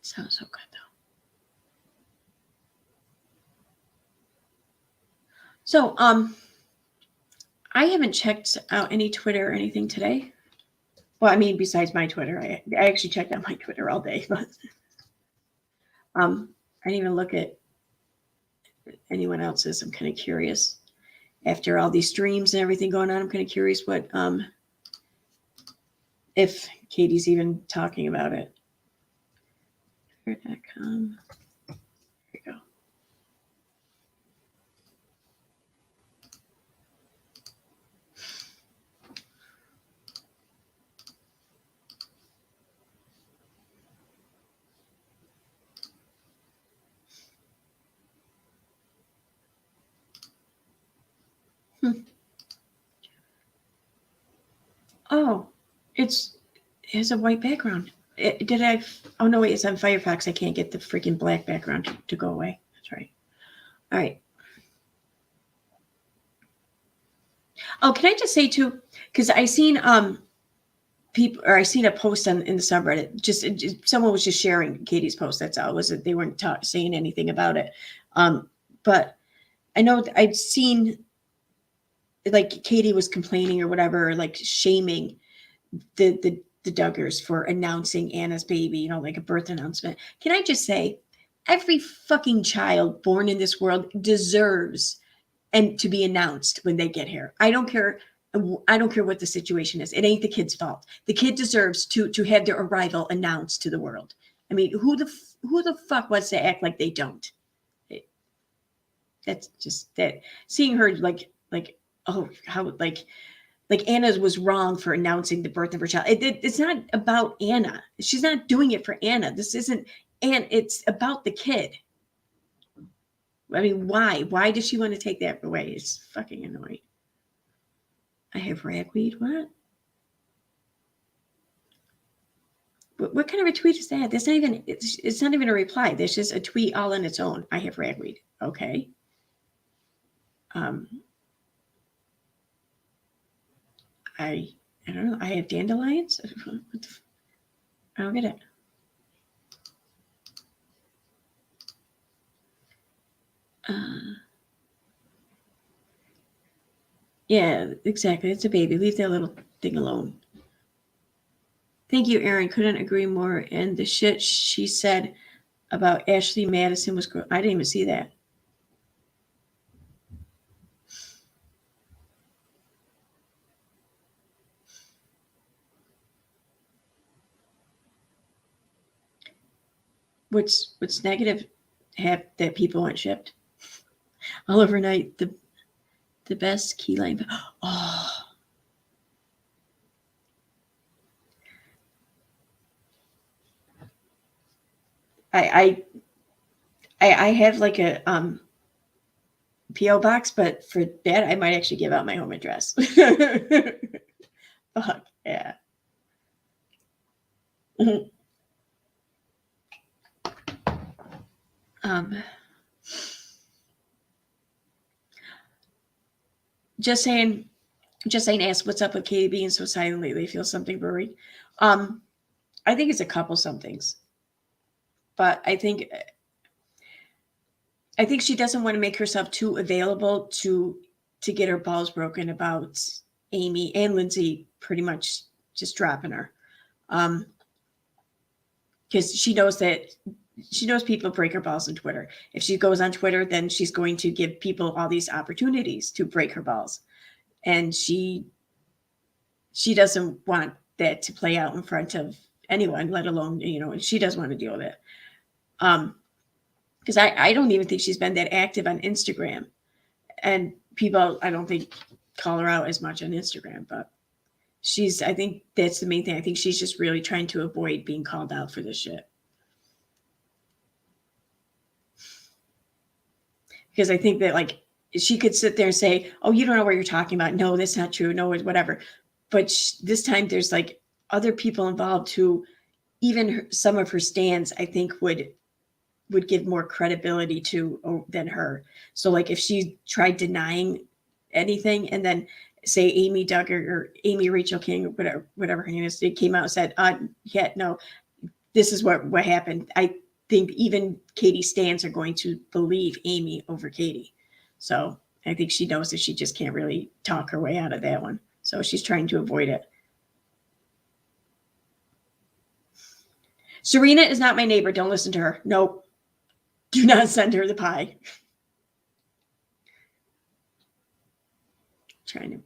Sounds so good though. So I haven't checked out any Twitter or anything today. Well, I mean, besides my Twitter, I actually checked out my Twitter all day, but I didn't even look at anyone else's. I'm kind of curious. After all these streams and everything going on, I'm kind of curious what if Katie's even talking about it. Twitter.com. There you go. Oh, it has a white background. Oh no, wait, it's on Firefox. I can't get the freaking black background to go away. That's right. All right. Oh, can I just say too? Because I seen people, or I seen a post in the subreddit. Just someone was just sharing Katie's post. That's all. Was it? They weren't saying anything about it. But I know I've seen like Katie was complaining or whatever, like shaming the Duggars for announcing Anna's baby, you know, like a birth announcement. Can I just say, every fucking child born in this world deserves and to be announced when they get here. I don't care. I don't care what the situation is. It ain't the kid's fault. The kid deserves to have their arrival announced to the world. I mean, who the fuck wants to act like they don't? That's just that. Seeing her like oh how like Anna was wrong for announcing the birth of her child. It's not about Anna. She's not doing it for Anna. This isn't, and it's about the kid. I mean, why? Why does she want to take that away? It's fucking annoying. I have ragweed. What kind of a tweet is that? That's not even. It's not even a reply. That's just a tweet all on its own. I have ragweed. Okay. I don't know. I have dandelions. I don't get it. Yeah, exactly. It's a baby. Leave that little thing alone. Thank you, Aaron. Couldn't agree more. And the shit she said about Ashley Madison was. I didn't even see that. What's negative? Have that people aren't shipped. Oliver Knight, the best key lime. Oh. I have like a PO box, but for that I might actually give out my home address. Fuck yeah. Just saying ask what's up with Katie being so silent lately. Feel something buried. I think it's a couple somethings, but I think she doesn't want to make herself too available to get her balls broken about Amy and Lindsay pretty much just dropping her. Because she knows people break her balls on Twitter. If she goes on Twitter, then she's going to give people all these opportunities to break her balls. And she doesn't want that to play out in front of anyone, let alone, and she doesn't want to deal with it. Because I don't even think she's been that active on Instagram. And people, I don't think, call her out as much on Instagram, but I think that's the main thing. I think she's just really trying to avoid being called out for this shit. Because I think that, like, she could sit there and say, oh, you don't know what you're talking about. No, that's not true. No, whatever. But this time there's like other people involved who even some of her stands, I think, would give more credibility to than her. So like if she tried denying anything and then say Amy Duggar or Amy Rachel King, or whatever her name is, they came out and said, yeah, no, this is what happened. I think even Katie stands are going to believe Amy over Katie. So I think she knows that she just can't really talk her way out of that one. So she's trying to avoid it. Serena is not my neighbor. Don't listen to her. Nope. Do not send her the pie. Trying to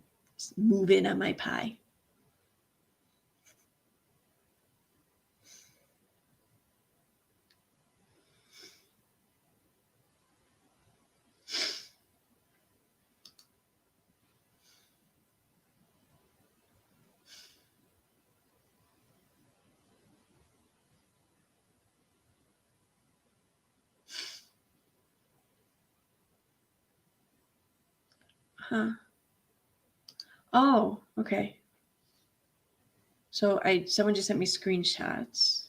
move in on my pie. Huh. Oh, okay. So someone just sent me screenshots.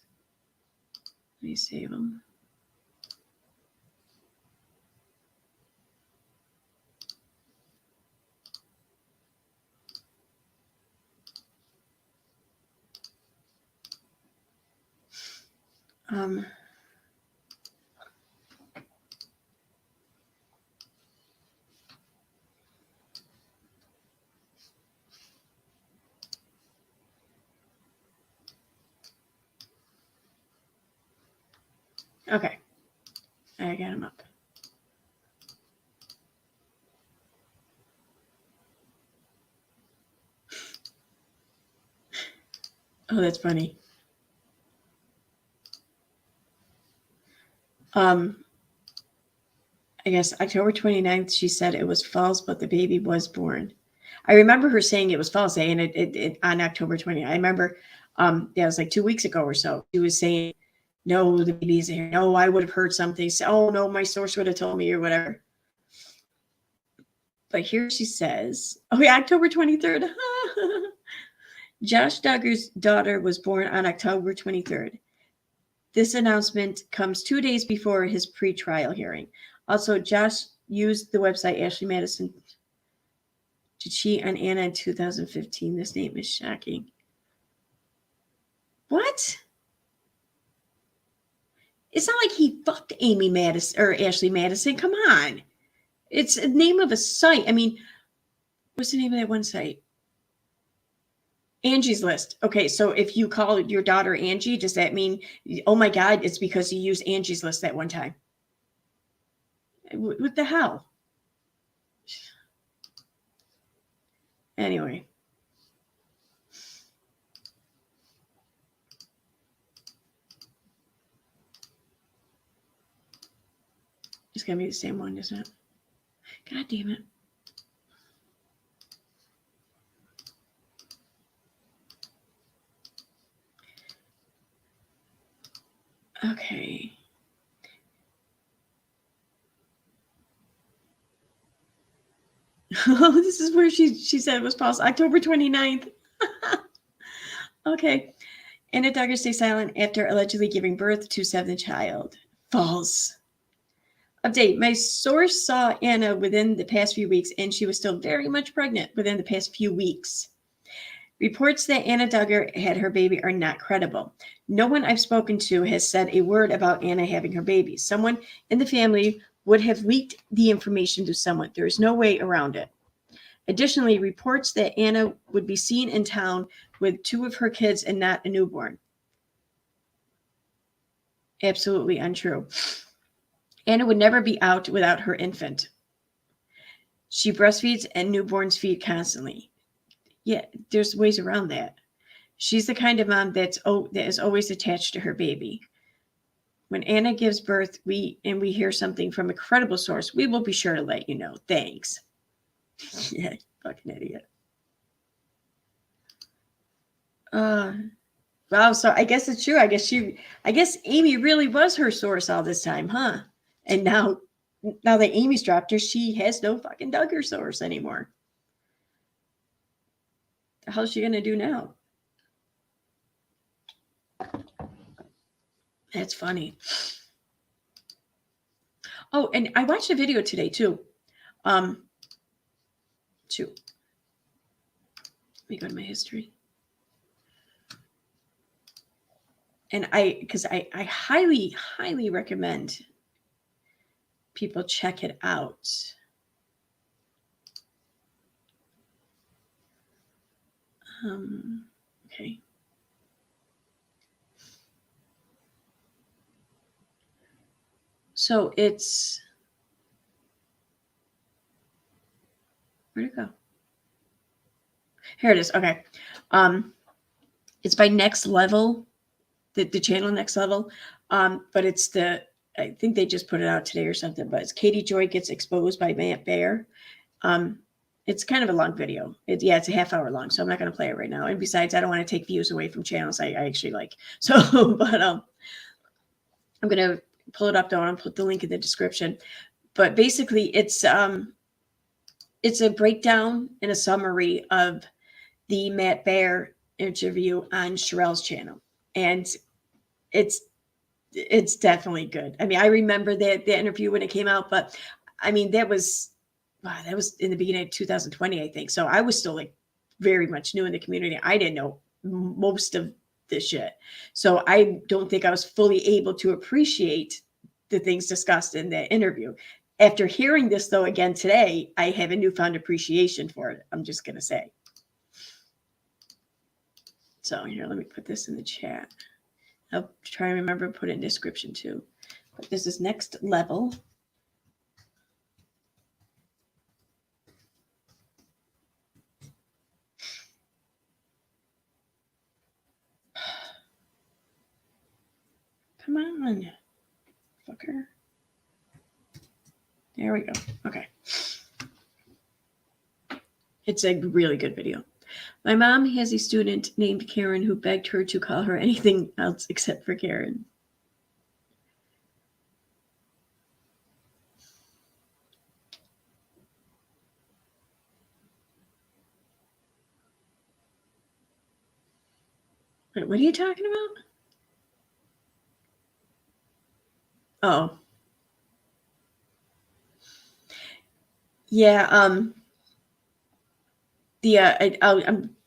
Let me save them. Okay, I got him up. Oh, that's funny. I guess October 29th, she said it was false, but the baby was born. I remember her saying it was false, and it on October 29th. I remember, it was like 2 weeks ago or so. She was saying, no, the baby's here. No, I would have heard something. So, oh, no, my source would have told me or whatever. But here she says, oh, yeah, October 23rd. Josh Duggar's daughter was born on October 23rd. This announcement comes 2 days before his pre-trial hearing. Also, Josh used the website Ashley Madison to cheat on Anna in 2015. This name is shocking. What? It's not like he fucked Amy Madison or Ashley Madison. Come on. It's the name of a site. I mean, what's the name of that one site? Angie's List. Okay, so if you call your daughter Angie, does that mean, oh my God, it's because you used Angie's List that one time? What the hell? Anyway. It's going to be the same one, isn't it? God damn it. Okay. Oh, this is where she said it was false. October 29th. Okay. Anna Duggar stays silent after allegedly giving birth to seventh child. False. Update. My source saw Anna within the past few weeks, and she was still very much pregnant within the past few weeks. Reports that Anna Duggar had her baby are not credible. No one I've spoken to has said a word about Anna having her baby. Someone in the family would have leaked the information to someone. There is no way around it. Additionally, reports that Anna would be seen in town with two of her kids and not a newborn. Absolutely untrue. Anna would never be out without her infant. She breastfeeds and newborns feed constantly. Yeah, there's ways around that. She's the kind of mom that is always attached to her baby. When Anna gives birth, we hear something from a credible source, we will be sure to let you know. Thanks. Yeah, fucking idiot. Wow, so I guess it's true. I guess Amy really was her source all this time, huh? And now that Amy's dropped her, she has no fucking Duggar source anymore. The hell's she gonna do now? That's funny. Oh, and I watched a video today too. Let me go to my history. And because I highly, highly recommend people check it out. Okay. So it's, where'd it go? Here it is. Okay. It's by Next Level, the channel Next Level. But it's I think they just put it out today or something, but it's Katie Joy Gets Exposed by Vamp Bear. It's kind of a long video. It's a half hour long, so I'm not going to play it right now. And besides, I don't want to take views away from channels I actually like. So, but I'm going to pull it up though, and I'll put the link in the description. But basically, it's a breakdown and a summary of the Matt Bear interview on Sherelle's channel, and it's definitely good. I mean, I remember the interview when it came out, but I mean, that was in the beginning of 2020, I think. So I was still like very much new in the community. I didn't know most of this shit. So I don't think I was fully able to appreciate the things discussed in that interview. After hearing this, though, again today, I have a newfound appreciation for it. I'm just going to say. So here, let me put this in the chat. I'll try and remember to put it in the description too. But this is next level. Come on, fucker. There we go. Okay. It's a really good video. My mom has a student named Karen who begged her to call her anything else except for Karen. Wait, what are you talking about? Oh. Yeah, I'm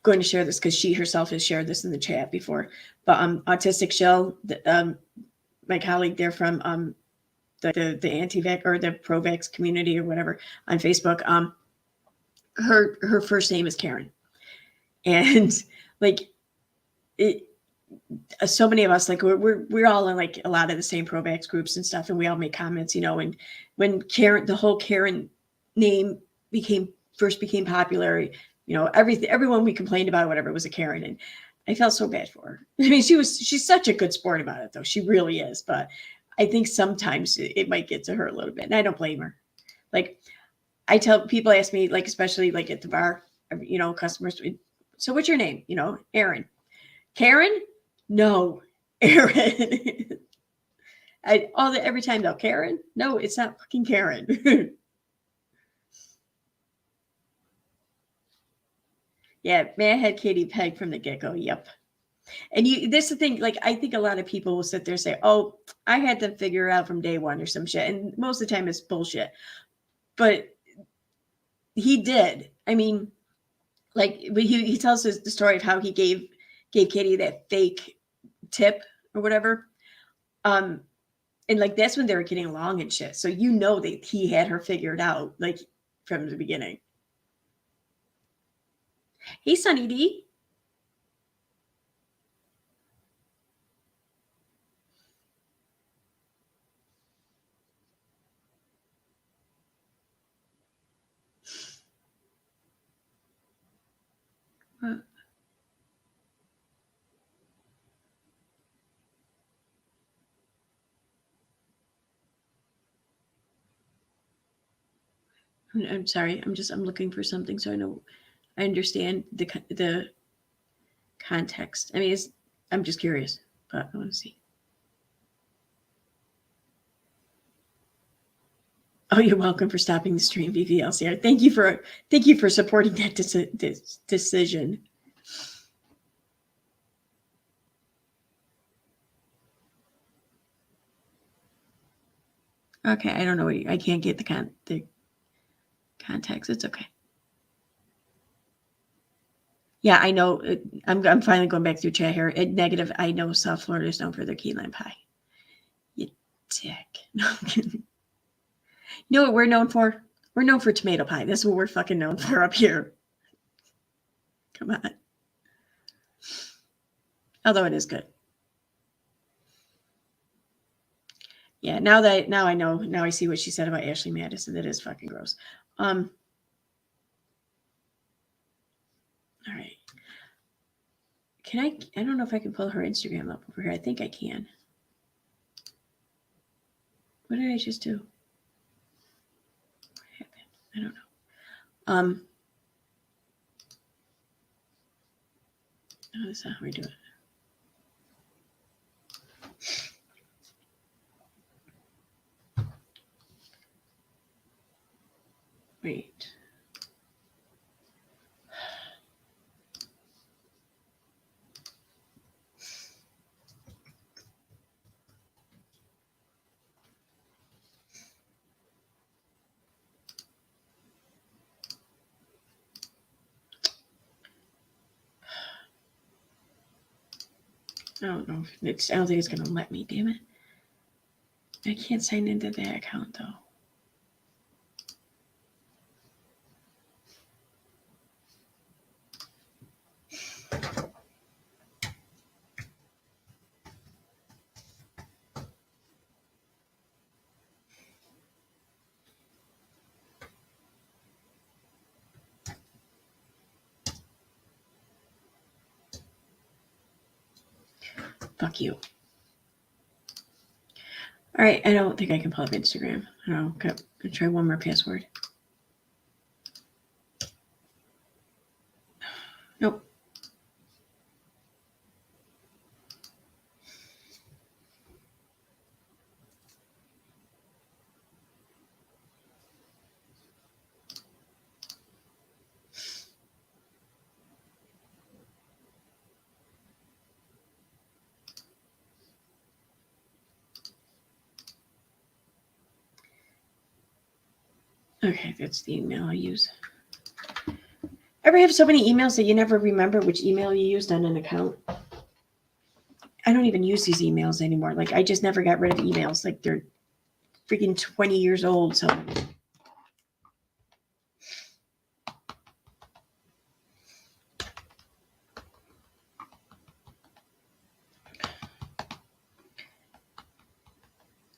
going to share this because she herself has shared this in the chat before. But Autistic Shell, my colleague there from the anti-vax or the pro-vax community or whatever on Facebook, her first name is Karen, and like it. So many of us, like we're all in like a lot of the same pro-vax groups and stuff, and we all make comments, you know. And when Karen, the whole Karen name became popular, you know, everyone we complained about, whatever, was a Karen, and I felt so bad for her. I mean, she's such a good sport about it, though. She really is, but I think sometimes it might get to her a little bit, and I don't blame her. Like, I tell people, ask me, like, especially like at the bar, you know, customers, so what's your name? You know, Aaron. Karen? No, Aaron. Every time though, Karen? No, it's not fucking Karen. Yeah, man had Katie pegged from the get-go. Yep. And this is the thing, like, I think a lot of people will sit there and say, oh, I had to figure it out from day one or some shit. And most of the time it's bullshit. But he did. I mean, like, but he tells us the story of how he gave Katie that fake tip or whatever. And like, that's when they were getting along and shit. So you know that he had her figured out, like, from the beginning. Hey, Sunny D. I'm sorry. I'm looking for something so I understand the context. I mean, I'm just curious, but I want to see. Oh, you're welcome for stopping the stream, BVLCR. Thank you for supporting that decision. Okay, I don't know I can't get the context. It's okay. Yeah, I know. I'm finally going back through chat here. Negative. I know South Florida is known for their key lime pie. You dick. No, I'm kidding. You know what we're known for? We're known for tomato pie. That's what we're fucking known for up here. Come on. Although it is good. Yeah, now I know. Now I see what she said about Ashley Madison. That is fucking gross. All right. I don't know if I can pull her Instagram up over here. I think I can. What did I just do? What happened? I don't know. Oh, that's not how we do it. Wait. I don't know. I don't think it's gonna let me. Damn it! I can't sign into that account though. Fuck you. All right, I don't think I can pull up Instagram. I don't know. I'll try one more password. Nope. Okay, that's the email I use. Ever have so many emails that you never remember which email you used on an account? I don't even use these emails anymore. Like, I just never got rid of emails. Like, they're freaking 20 years old. So,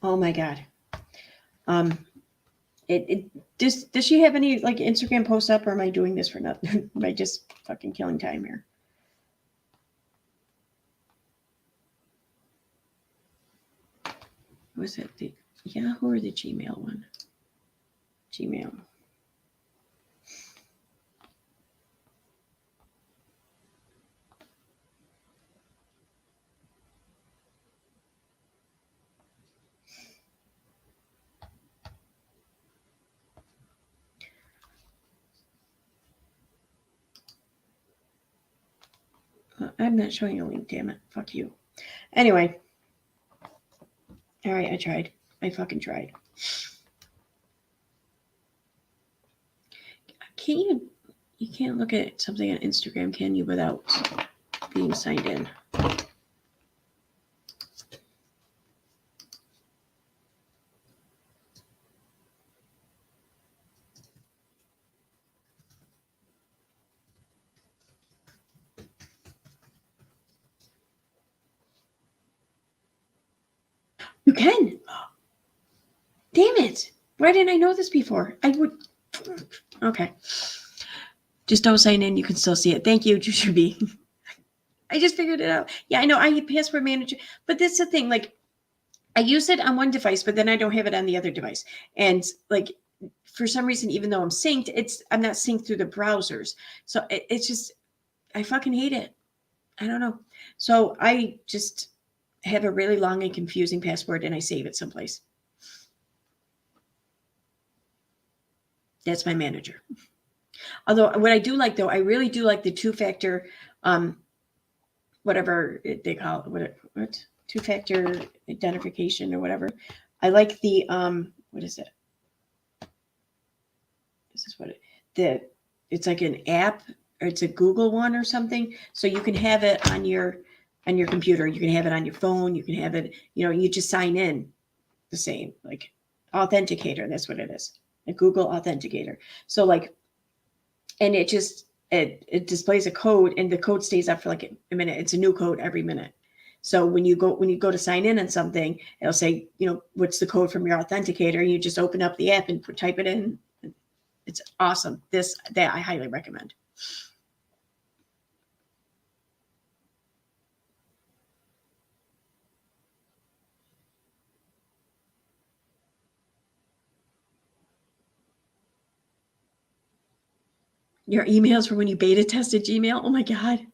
oh my God. Does she have any like Instagram posts up, or am I doing this for nothing? Am I just fucking killing time here? Was it the Yahoo or the Gmail one? Gmail. I'm not showing a link, damn it. Fuck you. Anyway. All right, I tried. I fucking tried. You can't look at something on Instagram, can you, without being signed in? You can. Damn it. Why didn't I know this before? I would. Okay. Just don't sign in. You can still see it. Thank you, Jushubi. I just figured it out. Yeah, I know. I hit password manager. But that's the thing. Like, I use it on one device, but then I don't have it on the other device. And like, for some reason, even though I'm synced, I'm not synced through the browsers. So it's just, I fucking hate it. I don't know. So I just have a really long and confusing password, and I save it someplace. That's my manager. Although what I do like, though, I really do like the two-factor, whatever they call it, what two-factor identification or whatever. I like the what is it? This is what it's like an app, or it's a Google one or something. So you can have it on your computer. You can have it on your phone. You can have it. You just sign in the same, like authenticator. That's what it is. A Google authenticator. So like, and it just it displays a code, and the code stays up for like a minute. It's a new code every minute. So when you go to sign in on something, it'll say, what's the code from your authenticator? You just open up the app and type it in. It's awesome. That I highly recommend. Your emails for when you beta tested Gmail. Oh my God.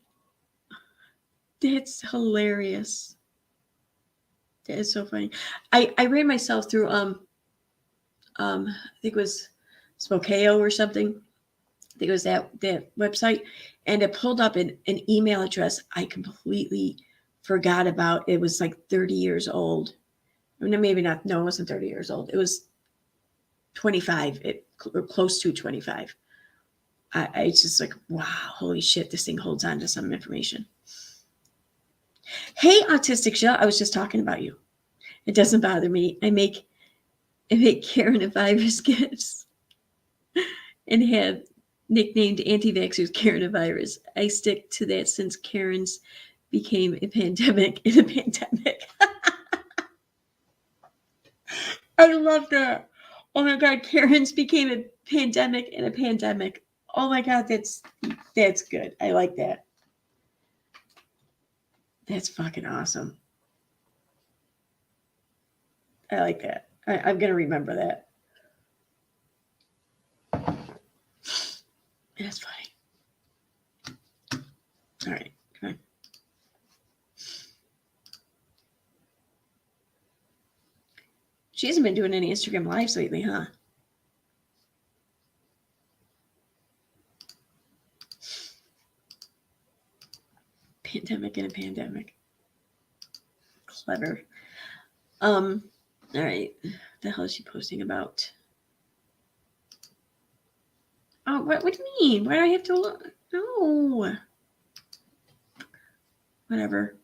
That's hilarious. That is so funny. I ran myself through I think it was Spokeo or something. I think it was that website, and it pulled up an email address I completely forgot about. It was like 30 years old. Maybe not. No, it wasn't 30 years old. It was 25, or close to 25. It's just like, wow, holy shit, this thing holds on to some information. Hey, Autistic Shell, I was just talking about you. It doesn't bother me. I make Karen a virus gifts and have nicknamed anti-vaxxers Karen a virus. I stick to that since Karen's became a pandemic in a pandemic. I love that. Oh my God, Karen's became a pandemic in a pandemic. Oh my God, that's good. I like that. That's fucking awesome. I like that. I'm going to remember that. That's funny. All right, come on. She hasn't been doing any Instagram lives lately, huh? Pandemic in a pandemic. Clever. All right. What the hell is she posting about? Oh, what do you mean? Why do I have to look? No. Whatever.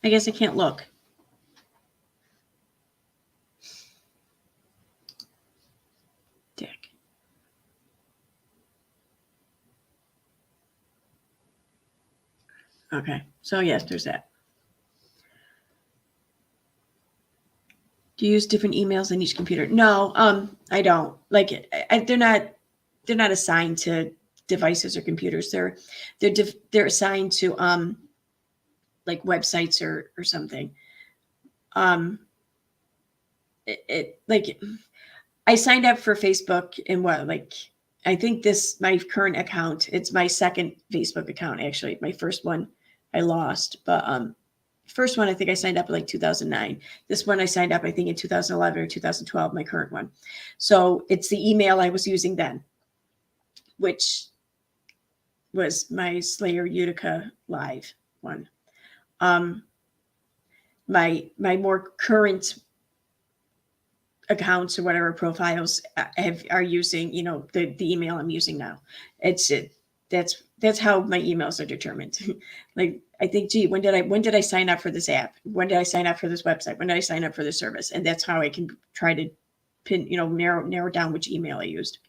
I guess I can't look. Dick. Okay. So yes, there's that. Do you use different emails on each computer? No, I don't. Like, they're not assigned to devices or computers. They're assigned to like websites or something. Like I signed up for Facebook and I think my current account, it's my second Facebook account actually. My first one I lost, but first one I think I signed up in like 2009. This one I signed up I think in 2011 or 2012, my current one. So it's the email I was using then, which was my Slayer Utica live one. My more current accounts or whatever profiles are using, the email I'm using now. That's how my emails are determined. Like I think, when did I sign up for this app? When did I sign up for this website? When did I sign up for this service? And that's how I can try to pin, narrow down which email I used.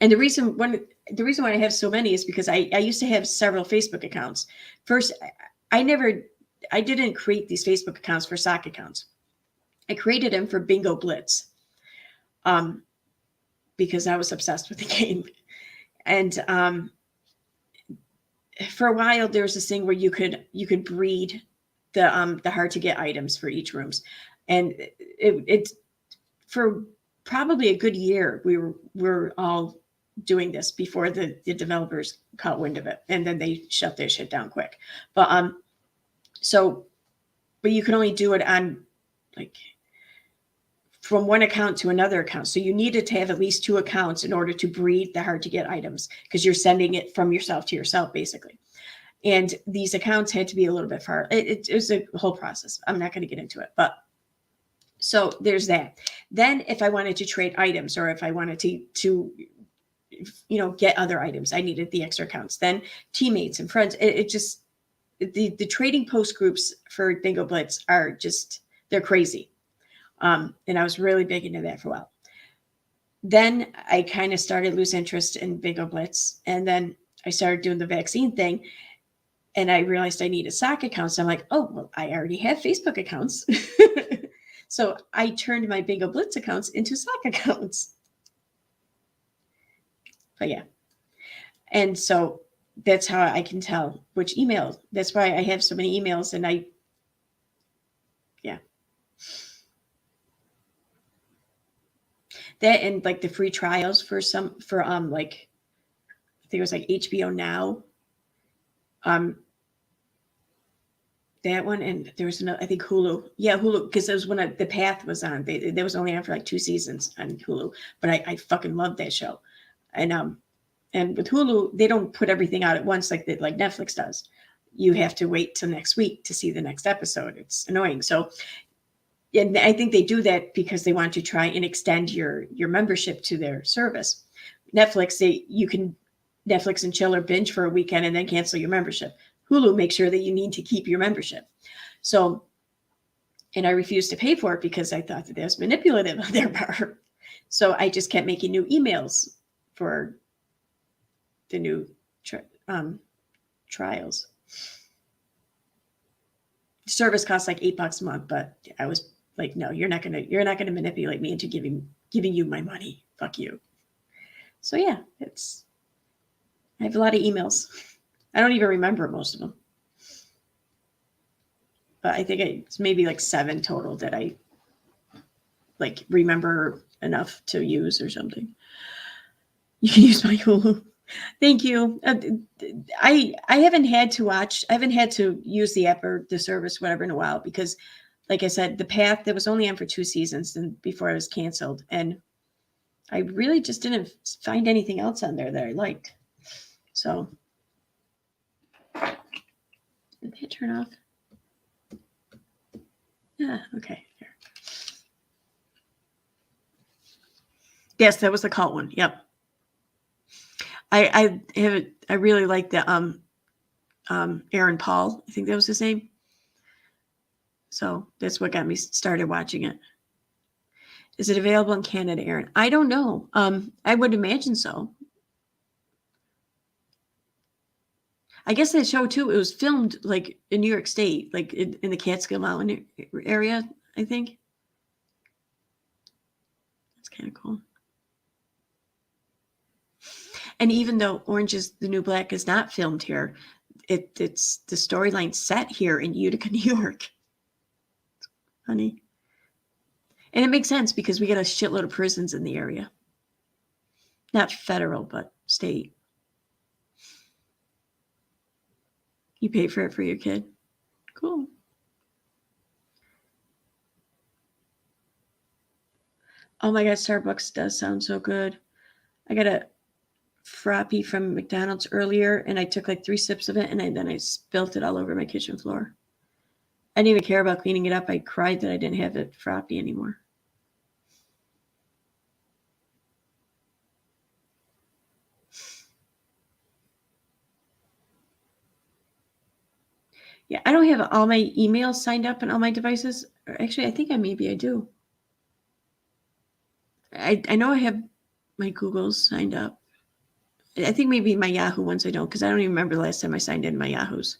And the reason why I have so many is because I used to have several Facebook accounts. First, I didn't create these Facebook accounts for sock accounts. I created them for Bingo Blitz, because I was obsessed with the game. And for a while, there was this thing where you could breed the hard to get items for each rooms, and it for probably a good year we were all doing this before the developers caught wind of it, and then they shut that shit down quick. But you can only do it on like from one account to another account. So you needed to have at least 2 accounts in order to breed the hard to get items, because you're sending it from yourself to yourself basically. And these accounts had to be a little bit far. It was a whole process. I'm not going to get into it, but so there's that. Then if I wanted to trade items, or if I wanted to get other items, I needed the extra accounts. Then teammates and friends, the trading post groups for Bingo Blitz are just, they're crazy. And I was really big into that for a while. Then I kind of started lose interest in Bingo Blitz. And then I started doing the vaccine thing, and I realized I needed sock accounts. So I'm like, oh, well, I already have Facebook accounts. So I turned my Bingo Blitz accounts into sock accounts. But yeah. And so that's how I can tell which email. That's why I have so many emails, and that, and like the free trials for like I think it was like HBO Now. That one, and there was another, I think Hulu. Yeah, Hulu, because it was when The Path was on. There was only on for like 2 seasons on Hulu, but I fucking loved that show. And with Hulu, they don't put everything out at once like Netflix does. You have to wait till next week to see the next episode. It's annoying. So, and I think they do that because they want to try and extend your membership to their service. Netflix, you can Netflix and chill or binge for a weekend and then cancel your membership. Hulu makes sure that you need to keep your membership. So, and I refused to pay for it because I thought that was manipulative on their part. So I just kept making new emails for the new trials. Service costs like $8 a month, but I was like, no, you're not gonna manipulate me into giving you my money. Fuck you. So yeah, I have a lot of emails. I don't even remember most of them, but I think it's maybe like 7 total that I like remember enough to use or something. You can use my Hulu. Thank you. I haven't had to use the app or the service, whatever, in a while because, like I said, The Path, that was only on for 2 seasons and before it was canceled. And I really just didn't find anything else on there that I liked. So, did that turn off? Yeah, okay. Here. Yes, that was the cult one. Yep. I really like the Aaron Paul. I think that was his name. So that's what got me started watching it. Is it available in Canada, Aaron? I don't know. I would imagine so. I guess that show too, it was filmed like in New York State, like in the Catskill Mountain area, I think. That's kind of cool. And even though Orange is the New Black is not filmed here, it's the storyline set here in Utica, New York. Honey. And it makes sense because we got a shitload of prisons in the area. Not federal, but state. You pay for it for your kid. Cool. Oh my God, Starbucks does sound so good. I got a Frappy from McDonald's earlier and I took like 3 sips of it and then I spilt it all over my kitchen floor. I didn't even care about cleaning it up. I cried that I didn't have it Frappy anymore. Yeah, I don't have all my emails signed up on all my devices. Actually, I think maybe I do. I know I have my Googles signed up. I think maybe my Yahoo ones I don't because I don't even remember the last time I signed in my Yahoos.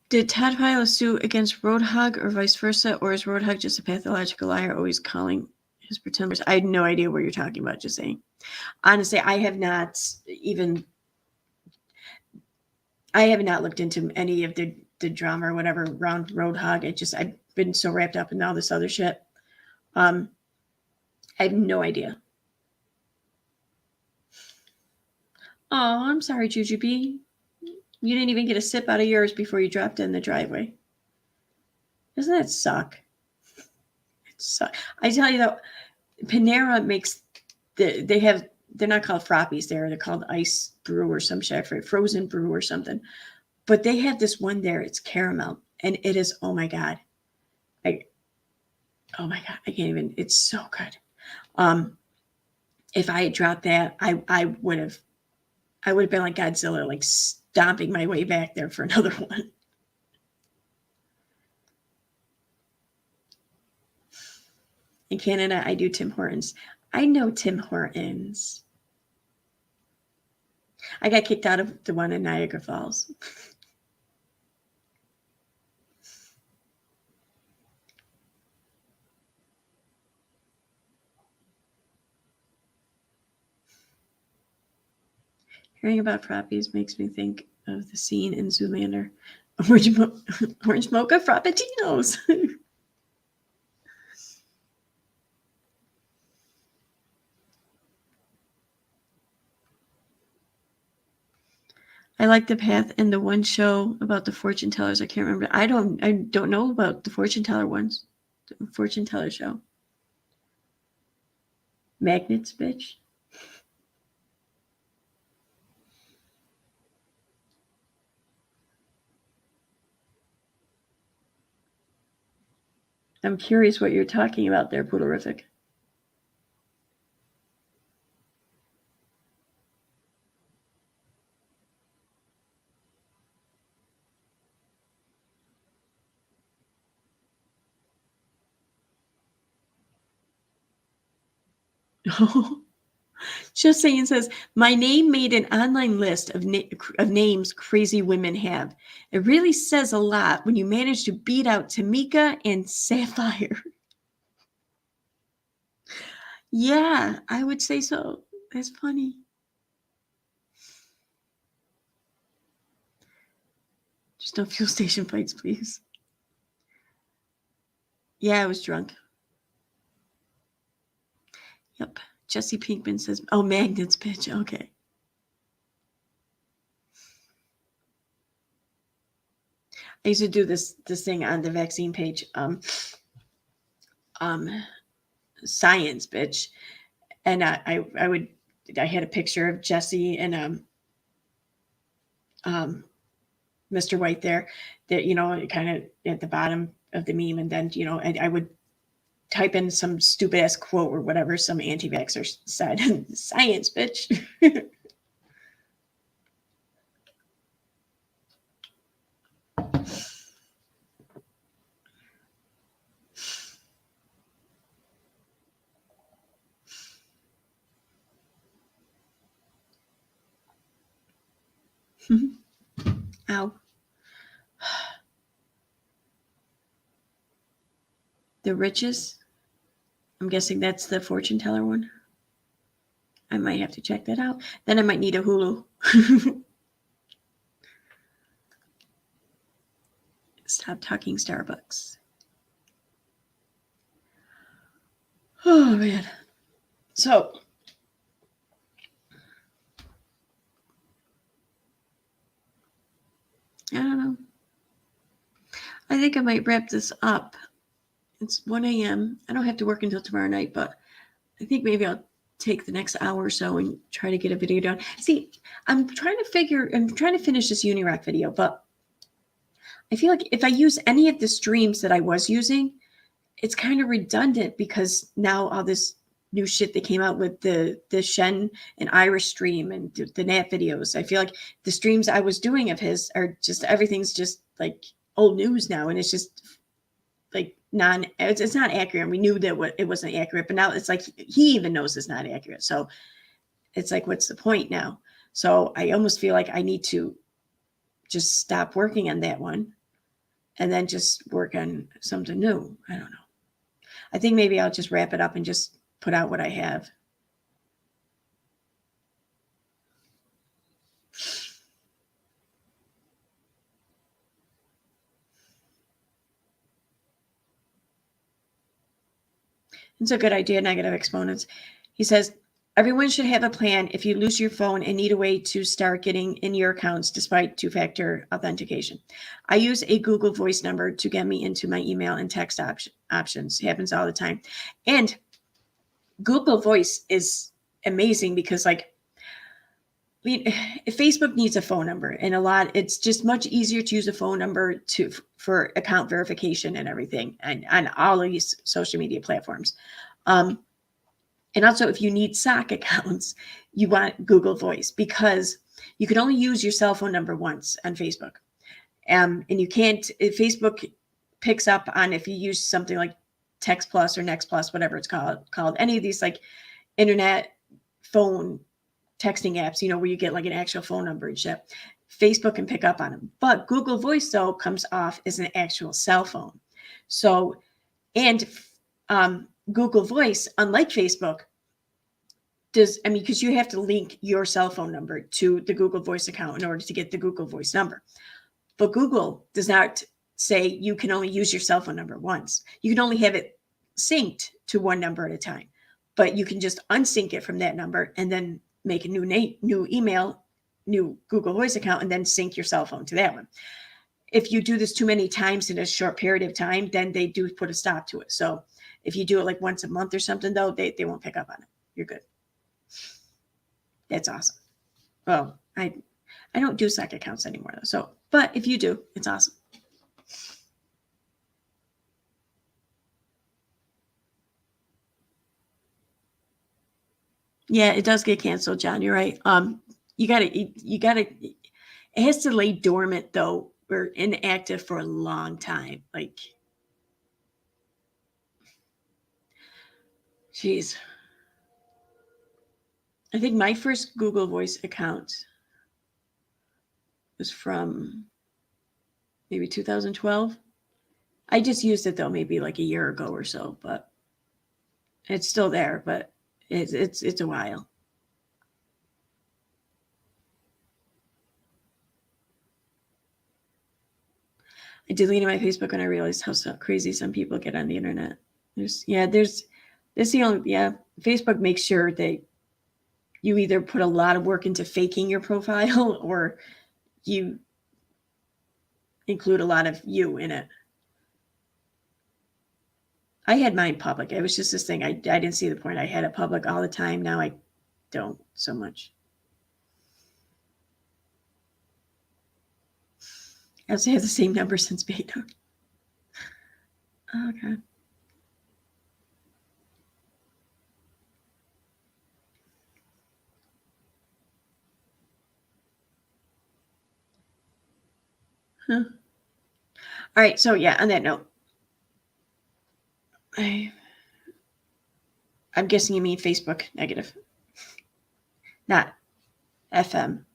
Did Todd file a suit against Roadhog or vice versa, or is Roadhog just a pathological liar always calling his pretenders? I had no idea what you're talking about, just saying. Honestly, I have not looked into any of the drama or whatever around Roadhog. I've been so wrapped up in all this other shit. I have no idea. Oh, I'm sorry, Jujubee. You didn't even get a sip out of yours before you dropped it in the driveway. Doesn't that suck? It sucks. I tell you though, Panera makes they're not called frappies they're called ice brew or some shit, frozen brew or something. But they have this one there, it's caramel, and it is, oh my God. I can't even, it's so good. If I had dropped that, I would have been like Godzilla, like stomping my way back there for another one. In Canada, I do Tim Hortons. I know Tim Hortons. I got kicked out of the one in Niagara Falls. Hearing about frappies makes me think of the scene in Zoolander. Orange mocha frappuccinos. I like The Path and the one show about the fortune tellers. I can't remember. I don't know about the fortune teller ones. The fortune teller show. Magnets, bitch. I'm curious what you're talking about there, Poodlerific. Just saying says, my name made an online list of names crazy women have. It really says a lot when you manage to beat out Tamika and Sapphire. Yeah, I would say so. That's funny. Just no fuel station fights, please. Yeah, I was drunk. Yep. Jesse Pinkman says, oh, magnets, bitch. Okay. I used to do this thing on the vaccine page. Science, bitch. And I had a picture of Jesse and Mr. White there, that, you know, kind of at the bottom of the meme. And then, you know, I would type in some stupid ass quote or whatever some anti-vaxxer said. Science, bitch. Ow. The Riches. I'm guessing that's the fortune teller one. I might have to check that out. Then I might need a Hulu. Stop talking Starbucks. Oh, man. So, I don't know. I think I might wrap this up. It's 1 a.m. I don't have to work until tomorrow night, but I think maybe I'll take the next hour or so and try to get a video done. See, I'm trying to finish this Unirock video, but I feel like if I use any of the streams that I was using, it's kind of redundant because now all this new shit that came out with the Shen and Irish stream and the Nat videos. I feel like the streams I was doing of his are just, everything's just like old news now. And it's just like it's not accurate. We knew that it wasn't accurate, but now it's like he even knows it's not accurate. So it's like, what's the point now? So I almost feel like I need to just stop working on that one and then just work on something new. I don't know. I think maybe I'll just wrap it up and just put out what I have. It's a good idea, negative exponents. He says, everyone should have a plan if you lose your phone and need a way to start getting in your accounts despite two-factor authentication. I use a Google Voice number to get me into my email and text options. It happens all the time. And Google Voice is amazing because, like, Facebook needs a phone number, and it's just much easier to use a phone number for account verification and everything, and on all of these social media platforms. And also, if you need SOC accounts, you want Google Voice because you can only use your cell phone number once on Facebook. And you can't, if Facebook picks up on if you use something like Text Plus or Next Plus, whatever it's called, any of these like internet phone texting apps, where you get like an actual phone number and shit, Facebook can pick up on them. But Google Voice, though, comes off as an actual cell phone. So, and Google Voice, unlike Facebook, because you have to link your cell phone number to the Google Voice account in order to get the Google Voice number. But Google does not say you can only use your cell phone number once. You can only have it synced to one number at a time. But you can just unsync it from that number and then make a new email, new Google Voice account, and then sync your cell phone to that one. If you do this too many times in a short period of time, then they do put a stop to it. So if you do it like once a month or something, though, they won't pick up on it. You're good. That's awesome. Well, I don't do SOC accounts anymore, though. So, but if you do, it's awesome. Yeah, it does get canceled, John. You're right. You gotta, it has to lay dormant though, or inactive for a long time. Like, geez. I think my first Google Voice account was from maybe 2012. I just used it though, maybe like a year ago or so, but it's still there, but it's a while. I deleted my Facebook when I realized how crazy some people get on the internet. There's the only, Facebook makes sure that you either put a lot of work into faking your profile or you include a lot of you in it. I had mine public. It was just this thing. I didn't see the point. I had it public all the time. Now I don't so much. I also have the same number since beta. Okay. Huh. All right. So yeah, on that note, I'm guessing you mean Facebook negative, not FM.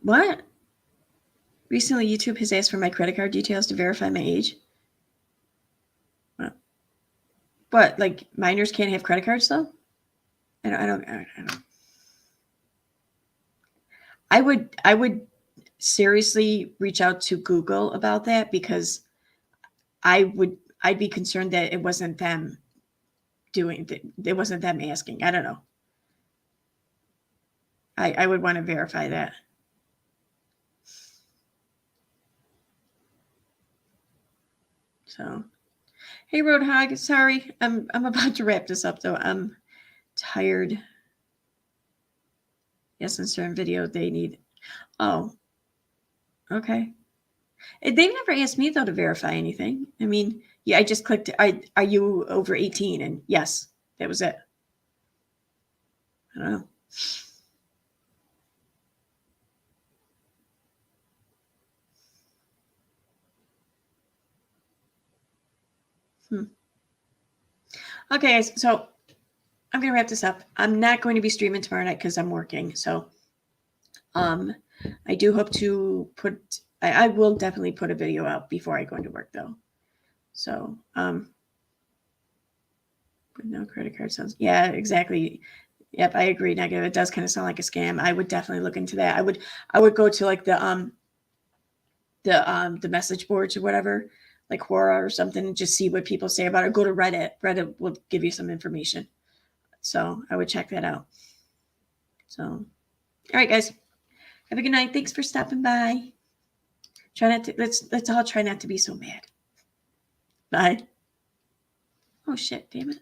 What? Recently, YouTube has asked for my credit card details to verify my age. What? Like minors can't have credit cards though? I don't. I would seriously reach out to Google about that because I'd be concerned that it wasn't them it wasn't them asking. I don't know. I would want to verify that. So, hey Roadhog, sorry, I'm about to wrap this up though. I'm tired. Yes, in certain video they need. Oh, okay. They've never asked me though to verify anything. I mean, yeah, I just clicked. Are you over 18? And yes, that was it. I don't know. Okay, guys. So I'm gonna wrap this up. I'm not going to be streaming tomorrow night because I'm working. So, I do hope to put. I will definitely put a video out before I go into work though. So, but no credit card sounds. Yeah, exactly. Yep, I agree. Negative. It does kind of sound like a scam. I would definitely look into that. I would go to like the message boards or whatever, like Quora or something, and just see what people say about it. Go to Reddit. Reddit will give you some information. So I would check that out. So, all right, guys. Have a good night. Thanks for stopping by. Try not to let's all try not to be so mad. Bye. Oh shit, damn it.